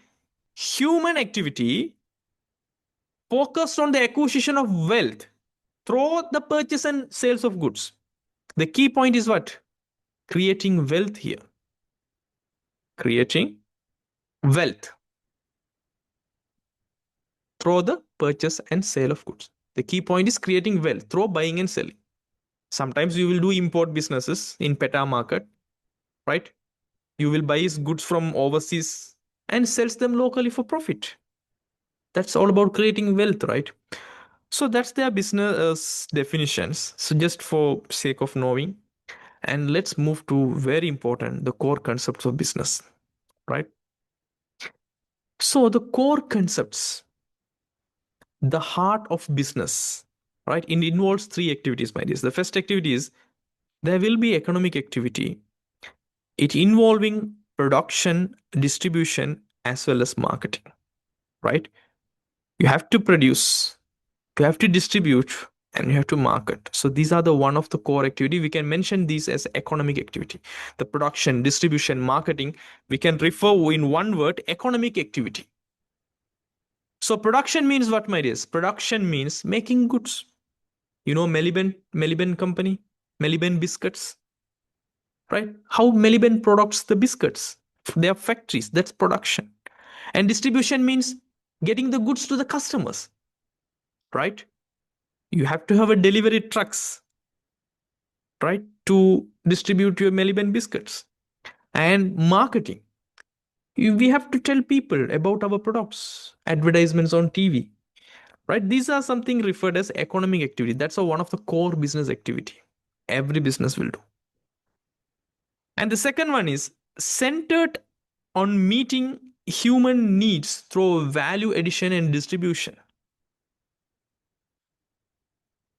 S1: human activity focused on the acquisition of wealth through the purchase and sales of goods. The key point is what? Creating wealth here. Creating wealth through the purchase and sale of goods. The key point is creating wealth through buying and selling. Sometimes you will do import businesses in peta market, right? You will buy goods from overseas and sells them locally for profit. That's all about creating wealth, right? So that's their business definitions. So just for sake of knowing, and let's move to very important, the core concepts of business, right? So the core concepts, the heart of business, right? It involves three activities, my dears. The first activity is there will be economic activity. It involving production, distribution, as well as marketing, right? You have to produce, you have to distribute, and you have to market. So these are the one of the core activity. We can mention these as economic activity. The production, distribution, marketing, we can refer in one word, economic activity. So production means what, my dears? Production means making goods. You know Maliban company, Maliban biscuits, right? How Maliban products the biscuits. They are factories. That's production. And distribution means getting the goods to the customers, right? You have to have a delivery trucks, right, to distribute your Maliban biscuits. And marketing, we have to tell people about our products, advertisements on TV, right? These are something referred as economic activity. That's one of the core business activity every business will do. And the second one is centered on meeting human needs through value addition and distribution.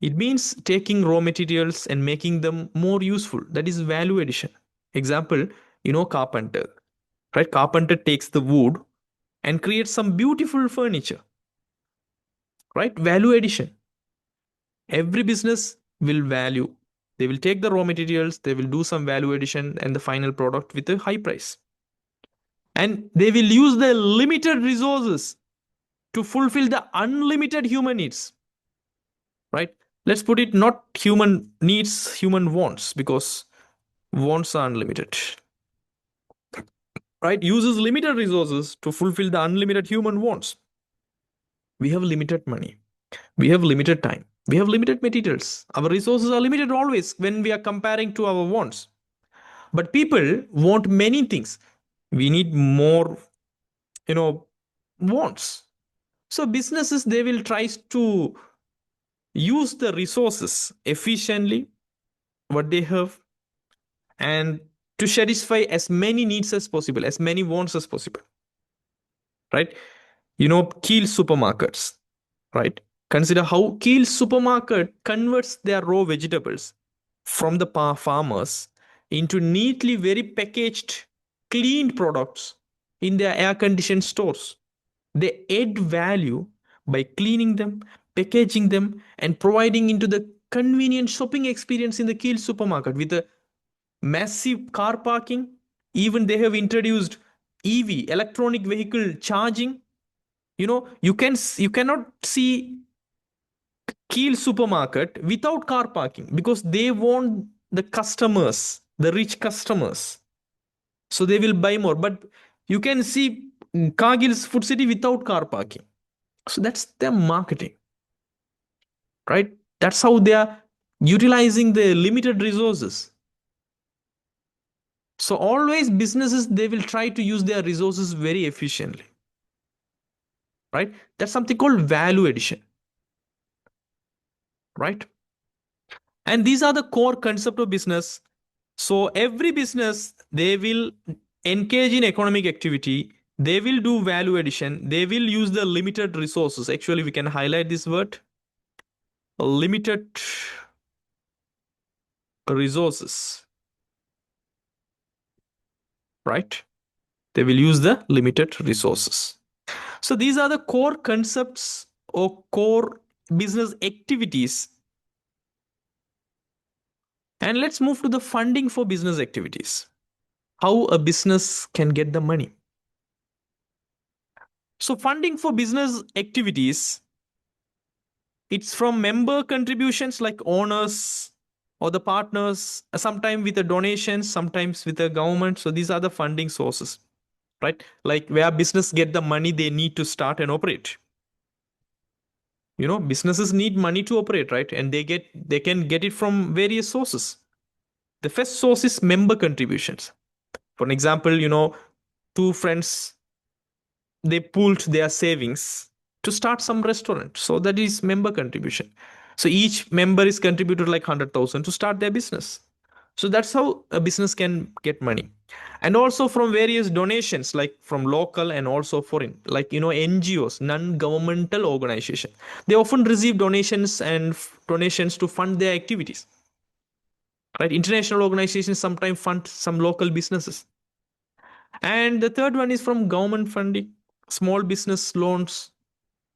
S1: It means taking raw materials and making them more useful. That is value addition. Example, carpenter, right? Carpenter takes the wood and creates some beautiful furniture, right? Value addition. Every business will value. They will take the raw materials, they will do some value addition and the final product with a high price. And they will use their limited resources to fulfill the unlimited human needs, right? Let's put it not human needs, human wants, because wants are unlimited, right? Uses limited resources to fulfill the unlimited human wants. We have limited money, we have limited time, we have limited materials. Our resources are limited always when we are comparing to our wants. But people want many things. We need more, you know, wants. So businesses, they will try to use the resources efficiently, what they have, and to satisfy as many needs as possible, as many wants as possible, right? Keel supermarkets, right? Consider how Keel supermarket converts their raw vegetables from the farmers into neatly very packaged, cleaned products in their air conditioned stores. They add value by cleaning them, packaging them, and providing into the convenient shopping experience in the Keel supermarket with a massive car parking. Even they have introduced EV, electronic vehicle charging. You cannot see Keel supermarket without car parking because they want the customers, the rich customers. So they will buy more. But you can see Cargills Food City without car parking. So that's their marketing, right? That's how they are utilizing the limited resources. So always businesses, they will try to use their resources very efficiently, right? That's something called value addition, right? And these are the core concept of business. So every business, they will engage in economic activity. They will do value addition. They will use the limited resources. Actually, we can highlight this word, limited resources, right? They will use the limited resources. So these are the core concepts or core business activities. And let's move to the funding for business activities. How a business can get the money. So funding for business activities, it's from member contributions like owners or the partners, sometimes with the donations, sometimes with the government. So these are the funding sources, right? Like where business get the money they need to start and operate. Businesses need money to operate, right? And they can get it from various sources. The first source is member contributions. For an example, two friends, they pooled their savings to start some restaurant. So that is member contribution. So each member is contributed like 100,000 to start their business. So that's how a business can get money. And also from various donations, like from local and also foreign, like, NGOs, non-governmental organization. They often receive donations and donations to fund their activities, right? International organizations sometimes fund some local businesses. And the third one is from government funding, small business loans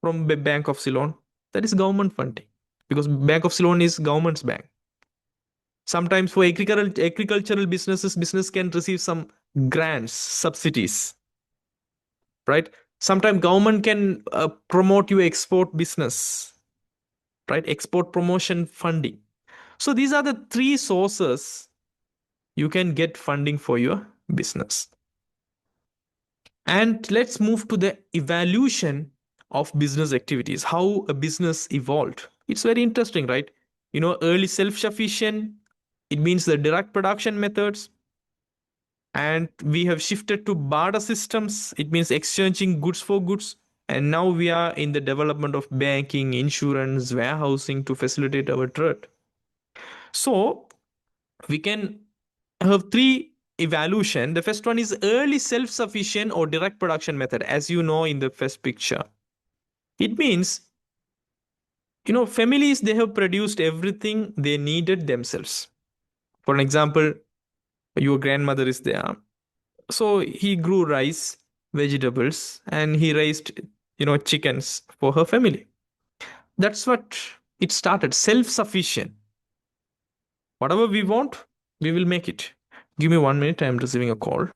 S1: from Bank of Ceylon. That is government funding because Bank of Ceylon is government's bank. Sometimes for agricultural businesses, business can receive some grants, subsidies, right? Sometimes government can promote your export business, right? Export promotion funding. So these are the three sources you can get funding for your business. And let's move to the evaluation of business activities, how a business evolved. It's very interesting, right? Early self sufficient, it means the direct production methods. And we have shifted to barter systems, it means exchanging goods for goods. And now we are in the development of banking, insurance, warehousing to facilitate our trade. So we can have three evaluation. The first one is early self-sufficient or direct production method, as you know in the first picture. It means, families, they have produced everything they needed themselves. For an example, your grandmother is there. So he grew rice, vegetables, and he raised, chickens for her family. That's what it started. Self-sufficient. Whatever we want, we will make it. Give me 1 minute. I'm receiving a call.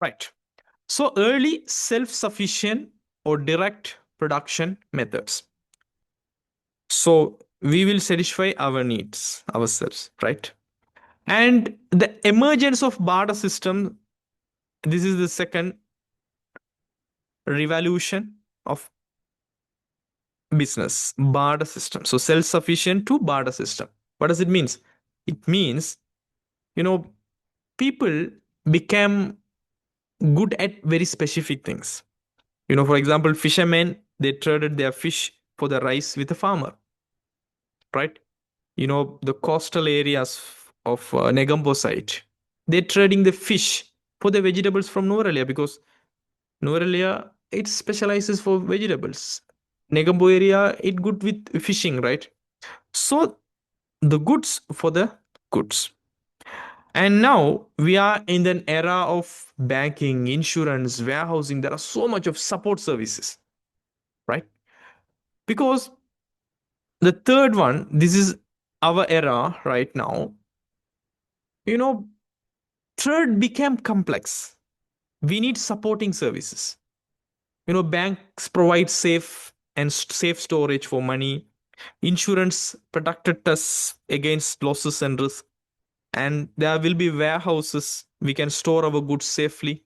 S1: Right. So early self-sufficient or direct production methods. So we will satisfy our needs ourselves, right? And the emergence of barter system, this is the second revolution of business, barter system. So self-sufficient to barter system. What does it mean? It means, you know, people became good at very specific things. For example, fishermen, they traded their fish for the rice with a farmer, right? The coastal areas of Negombo site, they're trading the fish for the vegetables from Norelia because Norelia, it specializes for vegetables. Negombo area, it good with fishing, right? So the goods for the goods. And now we are in an era of banking, insurance, warehousing. There are so much of support services, right? Because the third one, this is our era right now. You know, Third became complex. We need supporting services. Banks provide safe storage for money. Insurance protected us against losses and risk. And there will be warehouses. We can store our goods safely,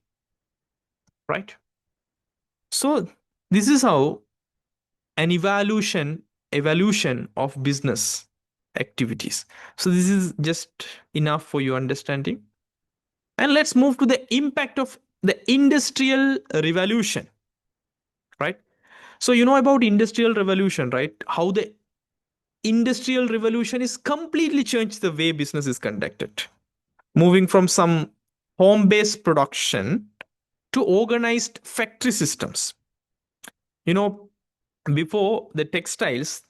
S1: right? So this is how an evolution of business. activities. So this is just enough for your understanding. And let's move to the impact of the industrial revolution, right? So you know about industrial revolution, right? How the industrial revolution is completely changed the way business is conducted, moving from some home based production to organized factory systems. You know, before the textiles,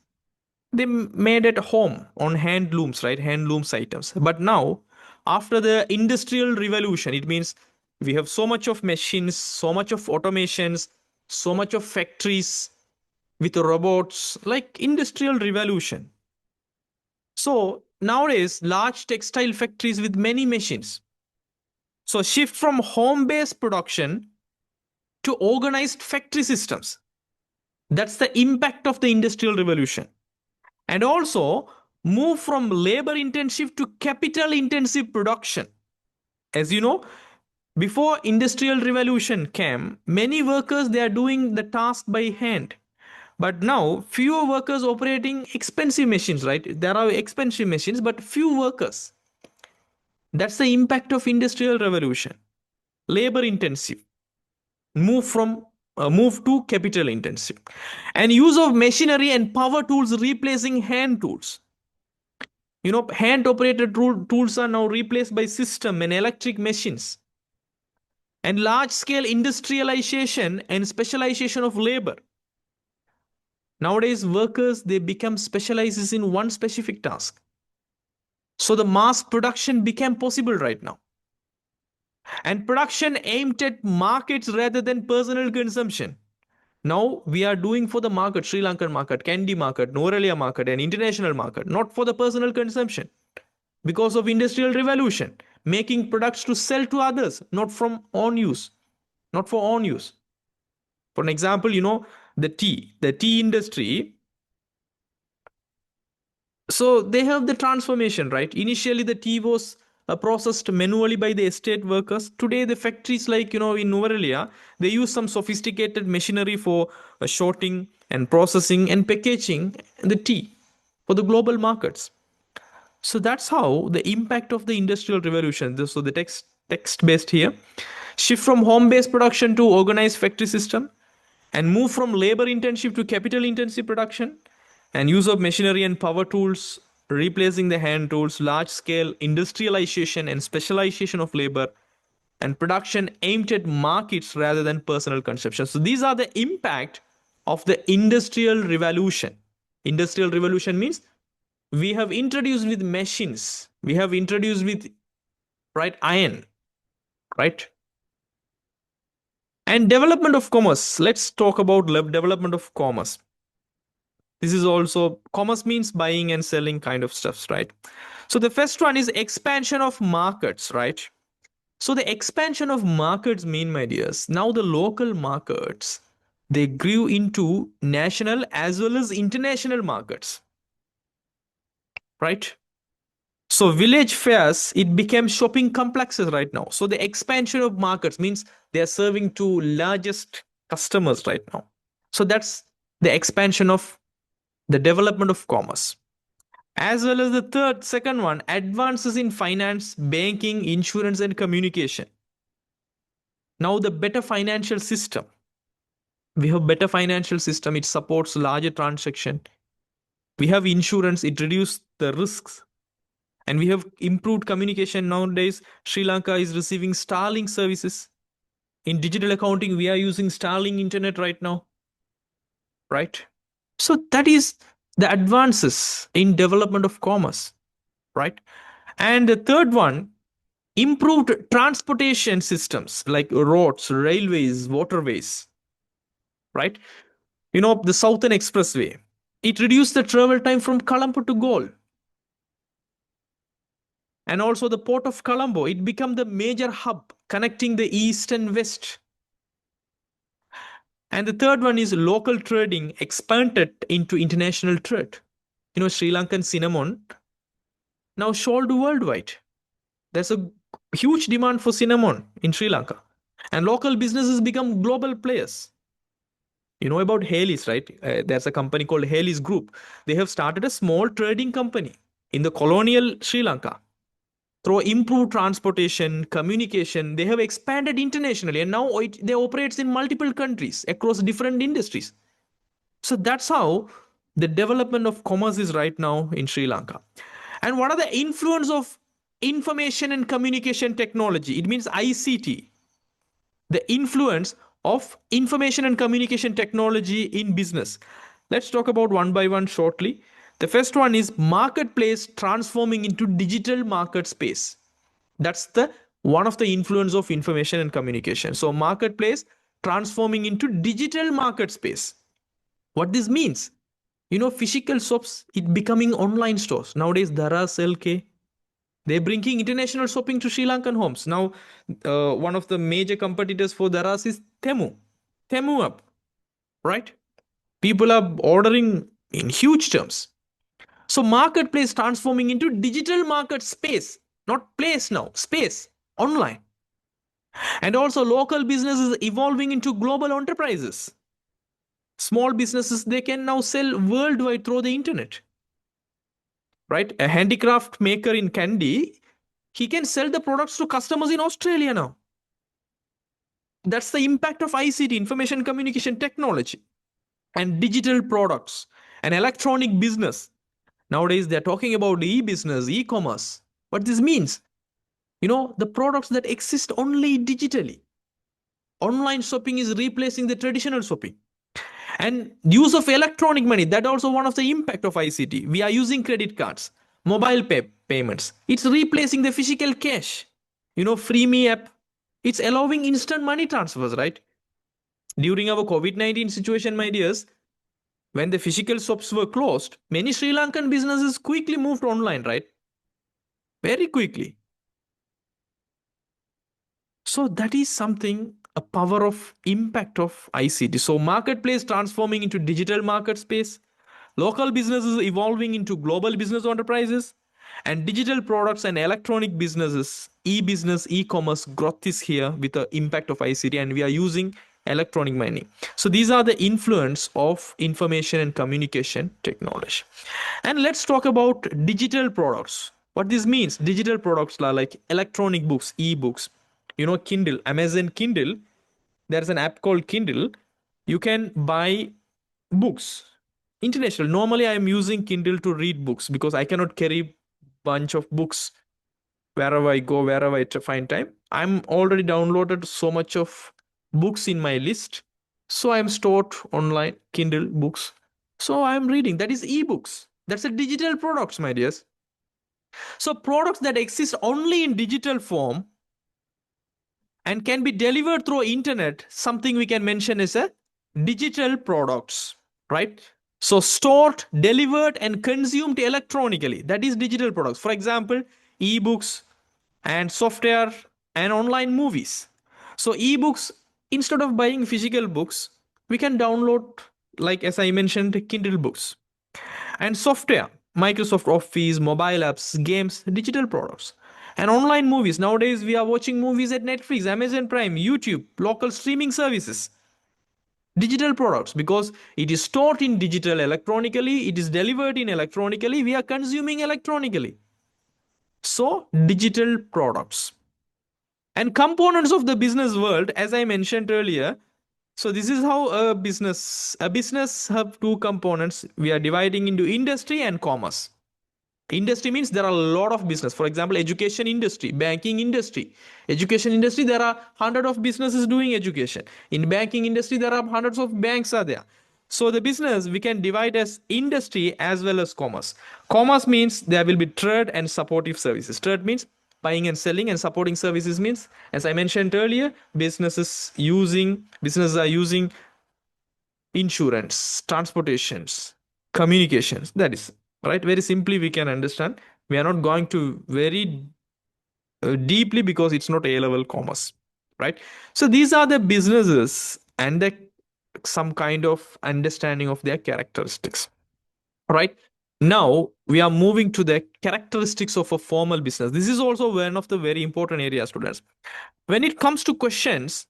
S1: they made at home on handlooms, right? Handlooms items. But now, after the industrial revolution, it means we have so much of machines, so much of automations, so much of factories with robots, like industrial revolution. So nowadays, large textile factories with many machines. So shift from home-based production to organized factory systems. That's the impact of the industrial revolution. And also move from labor intensive to capital intensive production. As you know, before industrial revolution came, many workers they are doing the task by hand. But now fewer workers operating expensive machines, right? There are expensive machines, but few workers. That's the impact of industrial revolution. Labor intensive, move to capital intensive, and use of machinery and power tools replacing hand tools. You know, hand operated tools are now replaced by system and electric machines. And large scale industrialization and specialization of labor. Nowadays, workers they become specializes in one specific task. So the mass production became possible right now. And production aimed at markets rather than personal consumption. Now we are doing for the market, Sri Lankan market, Candy market, Norelia market, and international market, not for the personal consumption. Because of industrial revolution, making products to sell to others, not from own use, not for own use. For an example, you know, the tea industry. So they have the transformation, right? Initially, the tea was processed manually by the estate workers. Today, the factories like, you know, in Novarelia, they use some sophisticated machinery for sorting and processing and packaging the tea for the global markets. So that's how the impact of the industrial revolution. So the text based here, shift from home based production to organized factory system, and move from labor intensive to capital intensive production, and use of machinery and power tools replacing the hand tools, large scale industrialization and specialization of labor, and production aimed at markets rather than personal consumption. So these are the impact of the industrial revolution. Industrial revolution means we have introduced with machines, we have introduced with, right, iron, right? And development of commerce, let's talk about development of commerce. This is also, commerce means buying and selling kind of stuffs, right? So the first one is expansion of markets, right? So the expansion of markets mean, my dears, now the local markets they grew into national as well as international markets, right? So village fairs, it became shopping complexes right now. So the expansion of markets means they are serving to largest customers right now. So that's the expansion of the development of commerce. As well as the second one, advances in finance, banking, insurance, and communication. Now the better financial system. We have better financial system. It supports larger transaction. We have insurance. It reduces the risks. And we have improved communication nowadays. Sri Lanka is receiving Starlink services. In digital accounting, we are using Starlink internet right now, right? So that is the advances in development of commerce, right? And the third one, improved transportation systems like roads, railways, waterways, right? You know, the Southern Expressway. It reduced the travel time from Colombo to Galle. And also the port of Colombo, it became the major hub connecting the east and west. And the third one is local trading expanded into international trade. You know, Sri Lankan cinnamon now sold worldwide. There's a huge demand for cinnamon in Sri Lanka. And local businesses become global players. You know about Haley's, right? There's a company called Haley's Group. They have started a small trading company. in the colonial Sri Lanka. Through improved transportation, communication, they have expanded internationally, and now they operate in multiple countries across different industries. So that's how the development of commerce is right now in Sri Lanka. And what are the influence of information and communication technology? It means ICT. The influence of information and communication technology in business. Let's talk about one by one shortly. The first one is marketplace transforming into digital market space. That's the one of the influence of information and communication. So marketplace transforming into digital market space. What this means? Physical shops, it becoming online stores. Nowadays, Zahra, LK, they're bringing international shopping to Sri Lankan homes. Now, one of the major competitors for Daras is Temu. Temu up, right? People are ordering in huge terms. So, marketplace transforming into digital market space, not place now, space, online. And also, local businesses evolving into global enterprises. Small businesses, they can now sell worldwide through the internet, right? A handicraft maker in Kandy, he can sell the products to customers in Australia now. That's the impact of ICT, information communication technology, and digital products and electronic business. Nowadays, they're talking about e-business, e-commerce. What this means, the products that exist only digitally. Online shopping is replacing the traditional shopping. And use of electronic money, that also one of the impact of ICT. We are using credit cards, mobile payments. It's replacing the physical cash. Free me app, it's allowing instant money transfers, right? During our COVID-19 situation, my dears, when the physical shops were closed, many Sri Lankan businesses quickly moved online, right? Very quickly. So that is something, a power of impact of ICT. So marketplace transforming into digital market space, local businesses evolving into global business enterprises, and digital products and electronic businesses, e-business, e-commerce growth is here with the impact of ICT, and we are using electronic money. So these are the influence of information and communication technology. And let's talk about digital products. What this means, digital products are like electronic books, e-books, Kindle, Amazon Kindle. There's an app called Kindle. You can buy books international. Normally I am using Kindle to read books because I cannot carry bunch of books wherever I go, wherever I find time. I'm already downloaded so much of books in my list, so I'm stored online Kindle books, so I'm reading. That is ebooks. That's a digital products, my dears. So products that exist only in digital form and can be delivered through internet, something we can mention is a digital products, right? So stored, delivered, and consumed electronically. That is digital products. For example, ebooks and software and online movies. So ebooks, instead of buying physical books, we can download, like as I mentioned, Kindle books. And software, Microsoft Office, mobile apps, games, digital products. And online movies. Nowadays, we are watching movies at Netflix, Amazon Prime, YouTube, local streaming services. Digital products, because it is stored in digital electronically, it is delivered in electronically, we are consuming electronically. So digital products and components of the business world, as I mentioned earlier. So this is how a business have two components. We are dividing into industry and commerce. Industry means there are a lot of business. For example, education industry, banking industry. Education industry, there are hundreds of businesses doing education. In banking industry, there are hundreds of banks are there. So the business we can divide as industry as well as commerce. Commerce means there will be trade and supportive services. Trade means buying and selling, and supporting services means, as I mentioned earlier, businesses are using insurance, transportations, communications. That is right. Very simply, we can understand. We are not going to very deeply because it's not A level commerce, right? So these are the businesses and some kind of understanding of their characteristics, right? Now we are moving to the characteristics of a formal business. This is also one of the very important areas, students. When it comes to questions,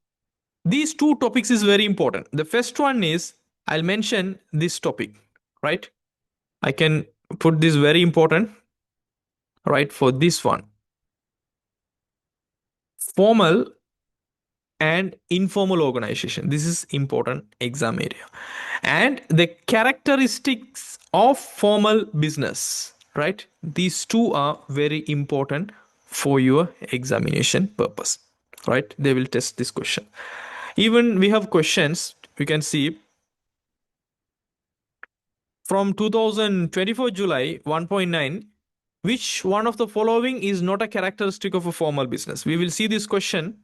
S1: these two topics is very important. The first one is, I'll mention this topic, right? I can put this very important. right? For this one, formal and informal organization. This is important exam area. And the characteristics of formal business, right? These two are very important for your examination purpose, right? They will test this question. Even we have questions, you can see from 2024 July 1.9, which one of the following is not a characteristic of a formal business? We will see this question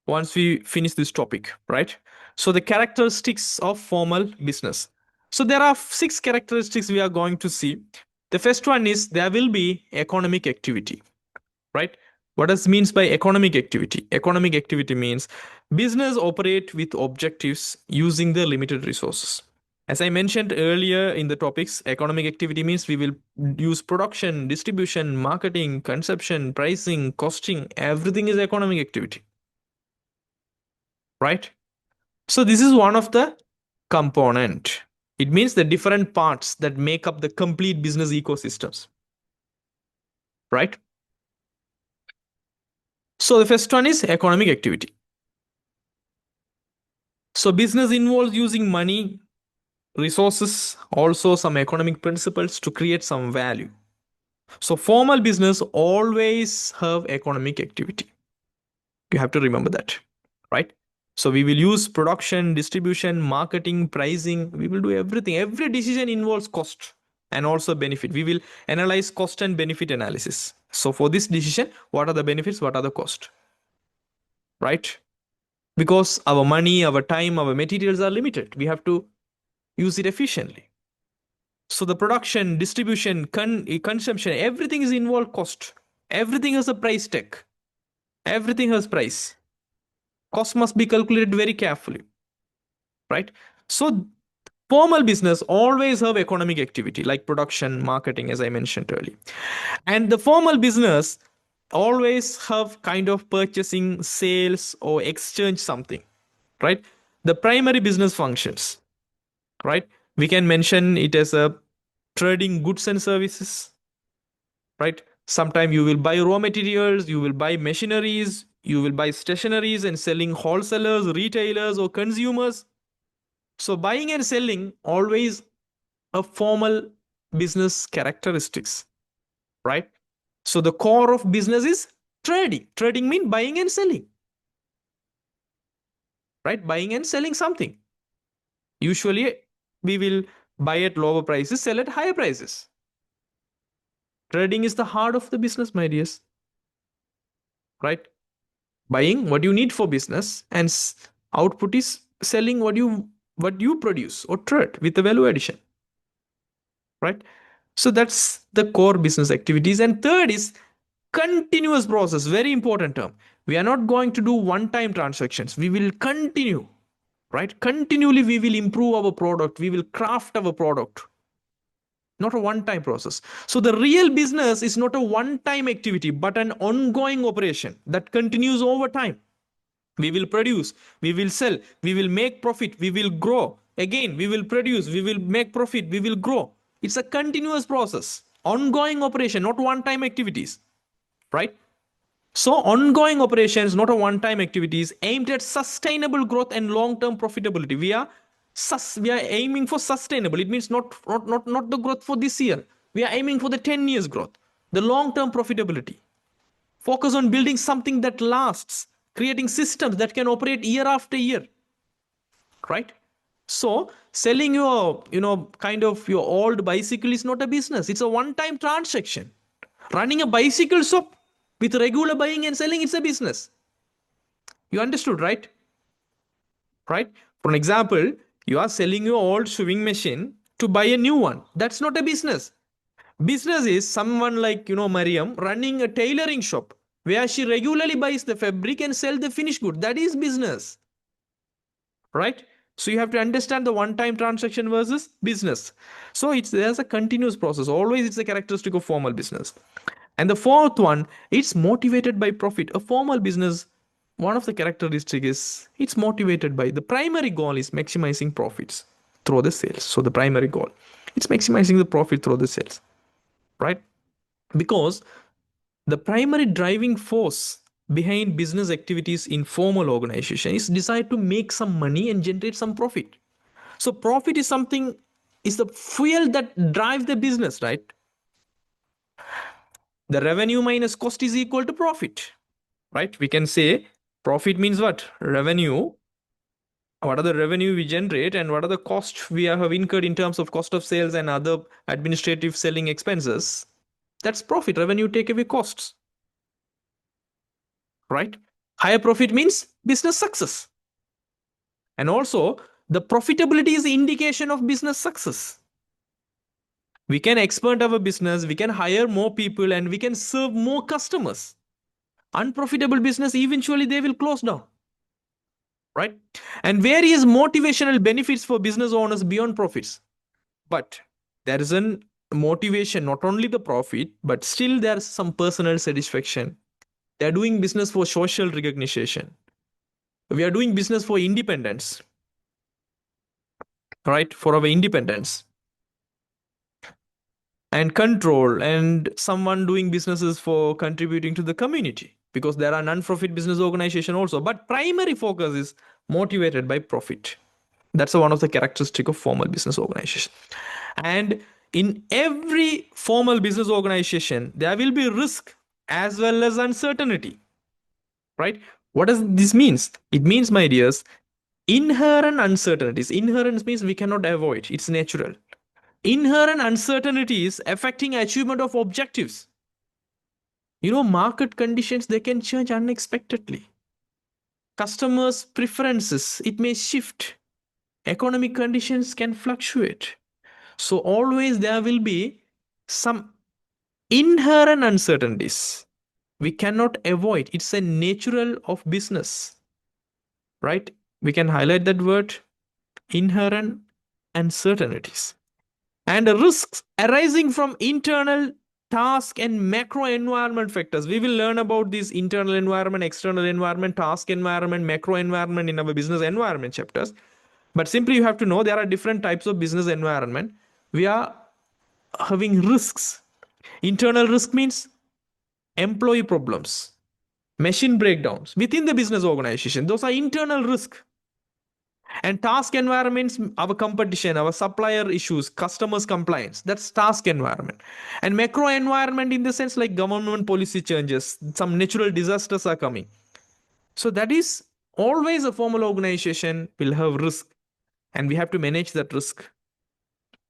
S1: once we finish this topic, right? So the characteristics of formal business. So there are six characteristics we are going to see. The first one is there will be economic activity, right? What does means by economic activity? Economic activity means business operate with objectives using the limited resources. As I mentioned earlier in the topics, economic activity means we will use production, distribution, marketing, consumption, pricing, costing. Everything is economic activity, right? So this is one of the component. It means the different parts that make up the complete business ecosystems, right? So the first one is economic activity. So business involves using money, resources, also some economic principles to create some value. So formal business always have economic activity. You have to remember that, right? So we will use production, distribution, marketing, pricing. We will do everything. Every decision involves cost and also benefit. We will analyze cost and benefit analysis. So for this decision, what are the benefits? What are the cost? Right? Because our money, our time, our materials are limited. We have to use it efficiently. So the production, distribution, consumption, everything is involved cost. Everything has a price tag. Everything has price. Cost must be calculated very carefully, right? So formal business always have economic activity like production, marketing, as I mentioned earlier. And the formal business always have kind of purchasing, sales, or exchange something, right? The primary business functions, right? We can mention it as a trading goods and services, right? Sometime you will buy raw materials, you will buy machineries, you will buy stationaries and selling wholesalers, retailers, or consumers. So buying and selling always a formal business characteristics, right? So the core of business is trading. Trading means buying and selling, right? Buying and selling something. Usually we will buy at lower prices, sell at higher prices. Trading is the heart of the business, my dears, right? Buying what you need for business and output is selling what you produce or trade with the value addition, right? So that's the core business activities. And third is continuous process, very important term. We are not going to do one time transactions, we will continue, right? Continually we will improve our product, we will craft our product, not a one time process. So the real business is not a one time activity but an ongoing operation that continues over time. We will produce, we will sell, we will make profit, we will grow again, we will produce, we will make profit, we will grow. It's a continuous process, ongoing operation, not one time activities, right? So ongoing operations, not a one time activities, aimed at sustainable growth and long term profitability. We are aiming for sustainable. It means not the growth for this year. We are aiming for the 10 years growth, the long term profitability. Focus on building something that lasts, creating systems that can operate year after year, right? So selling your, kind of your old bicycle is not a business. It's a one-time transaction. Running a bicycle shop with regular buying and selling, it's a business. You understood, right? Right? For an example, you are selling your old sewing machine to buy a new one. That's not a business. Business is someone like, Mariam running a tailoring shop where she regularly buys the fabric and sell the finished good. That is business, right? So you have to understand the one-time transaction versus business. So there's a continuous process. Always it's a characteristic of formal business. And the fourth one, it's motivated by profit. A formal business, one of the characteristics is it's motivated by the primary goal is maximizing profits through the sales. So the primary goal, it's maximizing the profit through the sales, right? Because the primary driving force behind business activities in formal organization is desire to make some money and generate some profit. So profit is something, is the fuel that drive the business, right? The revenue minus cost is equal to profit, right? We can say profit means what? Revenue. What are the revenue we generate and what are the costs we have incurred in terms of cost of sales and other administrative selling expenses? That's profit. Revenue take away costs, right? Higher profit means business success. And also, the profitability is the indication of business success. We can expand our business, we can hire more people, and we can serve more customers. Unprofitable business, eventually they will close down, right? And various motivational benefits for business owners beyond profits. But there is a motivation, not only the profit, but still there's some personal satisfaction. They're doing business for social recognition. We are doing business for independence, right? For our independence and control, and someone doing businesses for contributing to the community, because there are non-profit business organization also, but primary focus is motivated by profit. That's one of the characteristic of formal business organization. And in every formal business organization there will be risk as well as uncertainty, right? What does this means? It means, my dears, inherent uncertainties. Inherent means we cannot avoid, it's natural. Inherent uncertainties affecting achievement of objectives. Market conditions, they can change unexpectedly. Customers preferences, it may shift. Economic conditions can fluctuate. So always there will be some inherent uncertainties we cannot avoid. It's a natural of business, right? We can highlight that word, inherent uncertainties. And risks arising from internal task and macro environment factors. We will learn about this internal environment, external environment, task environment, macro environment in our business environment chapters. But simply you have to know there are different types of business environment. We are having risks. Internal risk means employee problems, machine breakdowns within the business organization. Those are internal risk. And task environments, our competition, our supplier issues, customers compliance, that's task environment. And macro environment in the sense like government policy changes, some natural disasters are coming. So that is always a formal organization will have risk, and we have to manage that risk,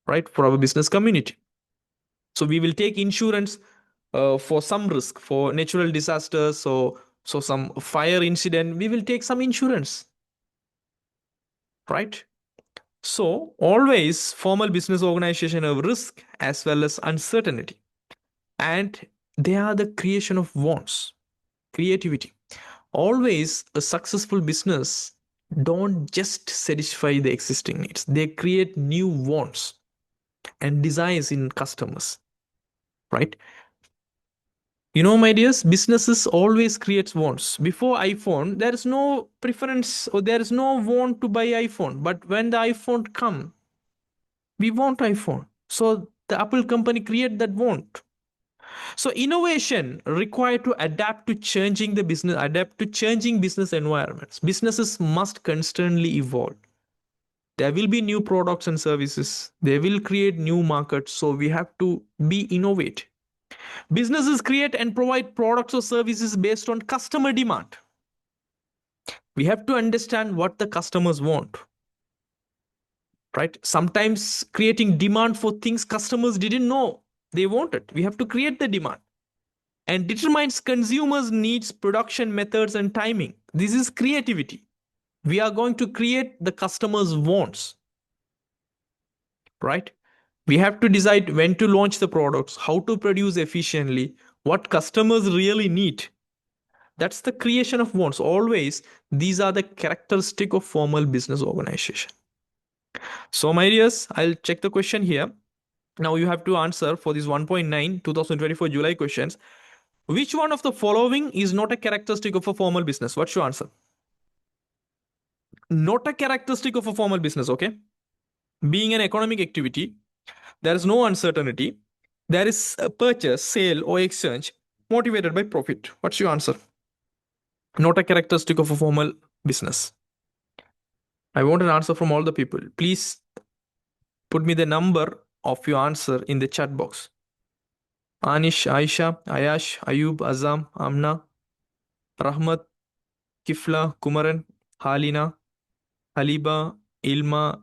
S1: right, for our business community. So we will take insurance for some risk, for natural disasters, so some fire incident, we will take some insurance, right? So always formal business organization have risk as well as uncertainty, and they are the creation of wants, creativity. Always a successful business don't just satisfy the existing needs, they create new wants and desires in customers, right? My dears, businesses always creates wants. Before iPhone, there is no preference or there is no want to buy iPhone. But when the iPhone come, we want iPhone. So the Apple company create that want. So innovation required to adapt to changing the business, adapt to changing business environments. Businesses must constantly evolve. There will be new products and services. They will create new markets. So we have to be innovative. Businesses create and provide products or services based on customer demand. We have to understand what the customers want, right? Sometimes creating demand for things customers didn't know they wanted. We have to create the demand and determines consumers' needs, production methods, and timing. This is creativity. We are going to create the customer's wants, right? We have to decide when to launch the products, how to produce efficiently, what customers really need. That's the creation of wants. Always, these are the characteristic of formal business organization. So, my dears, I'll check the question here. Now you have to answer for this 1.9 2024 July questions. Which one of the following is not a characteristic of a formal business? What's your answer? Not a characteristic of a formal business, okay? Being an economic activity, there is no uncertainty. There is a purchase, sale, or exchange motivated by profit. What's your answer? Not a characteristic of a formal business. I want an answer from all the people. Please put me the number of your answer in the chat box. Anish, Aisha, Ayash, Ayub, Azam, Amna, Rahmat, Kifla, Kumaran, Halina, Haliba, Ilma,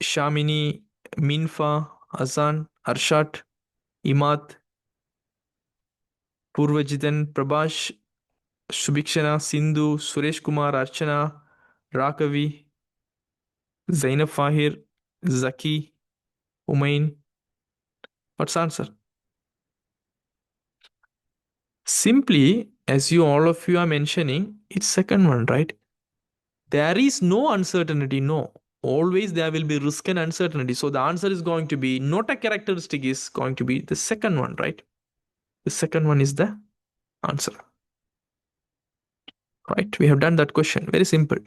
S1: Shamini, Minfa, Azan, Arshat, Imad, Purvajitan, Prabhash, Shubhikshana, Sindhu, Suresh Kumar, Archana, Rakavi, Zainab Fahir, Zaki, Umain. What's the answer? Simply, as you all of you are mentioning, it's second one, right? There is no uncertainty, no. Always there will be risk and uncertainty. So the answer is going to be not a characteristic, is going to be the second one, right? The second one is the answer, right? We have done that question. Very simple.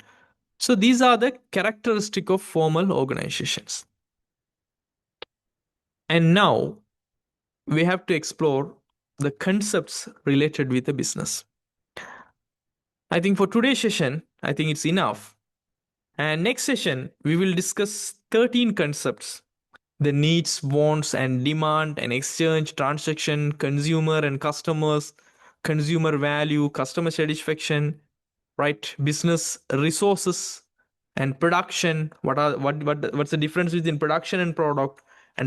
S1: So these are the characteristic of formal organizations. And now we have to explore the concepts related with the business. I think for today's session, I think it's enough. And next session, we will discuss 13 concepts: the needs, wants, and demand, and exchange, transaction, consumer and customers, consumer value, customer satisfaction, right? Business resources and production. What's the difference between production and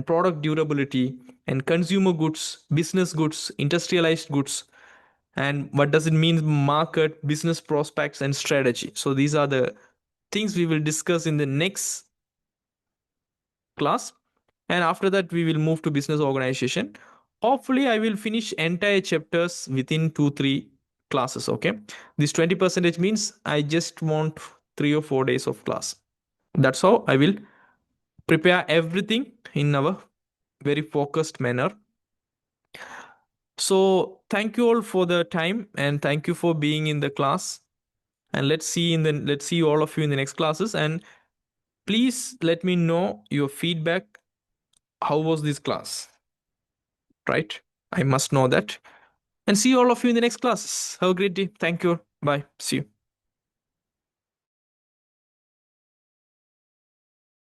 S1: product durability, and consumer goods, business goods, industrialized goods, and what does it mean market, business prospects, and strategy. So these are the things we will discuss in the next class, and after that we will move to business organization. Hopefully I will finish entire chapters within 2-3 classes. Okay, this 20% means I just want 3 or 4 days of class. That's how I will prepare everything in our very focused manner. So thank you all for the time, and thank you for being in the class, and let's see all of you in the next classes. And please let me know your feedback. How was this class? Right? I must know that. And see all of you in the next classes. Have a great day. Thank you. Bye. See you.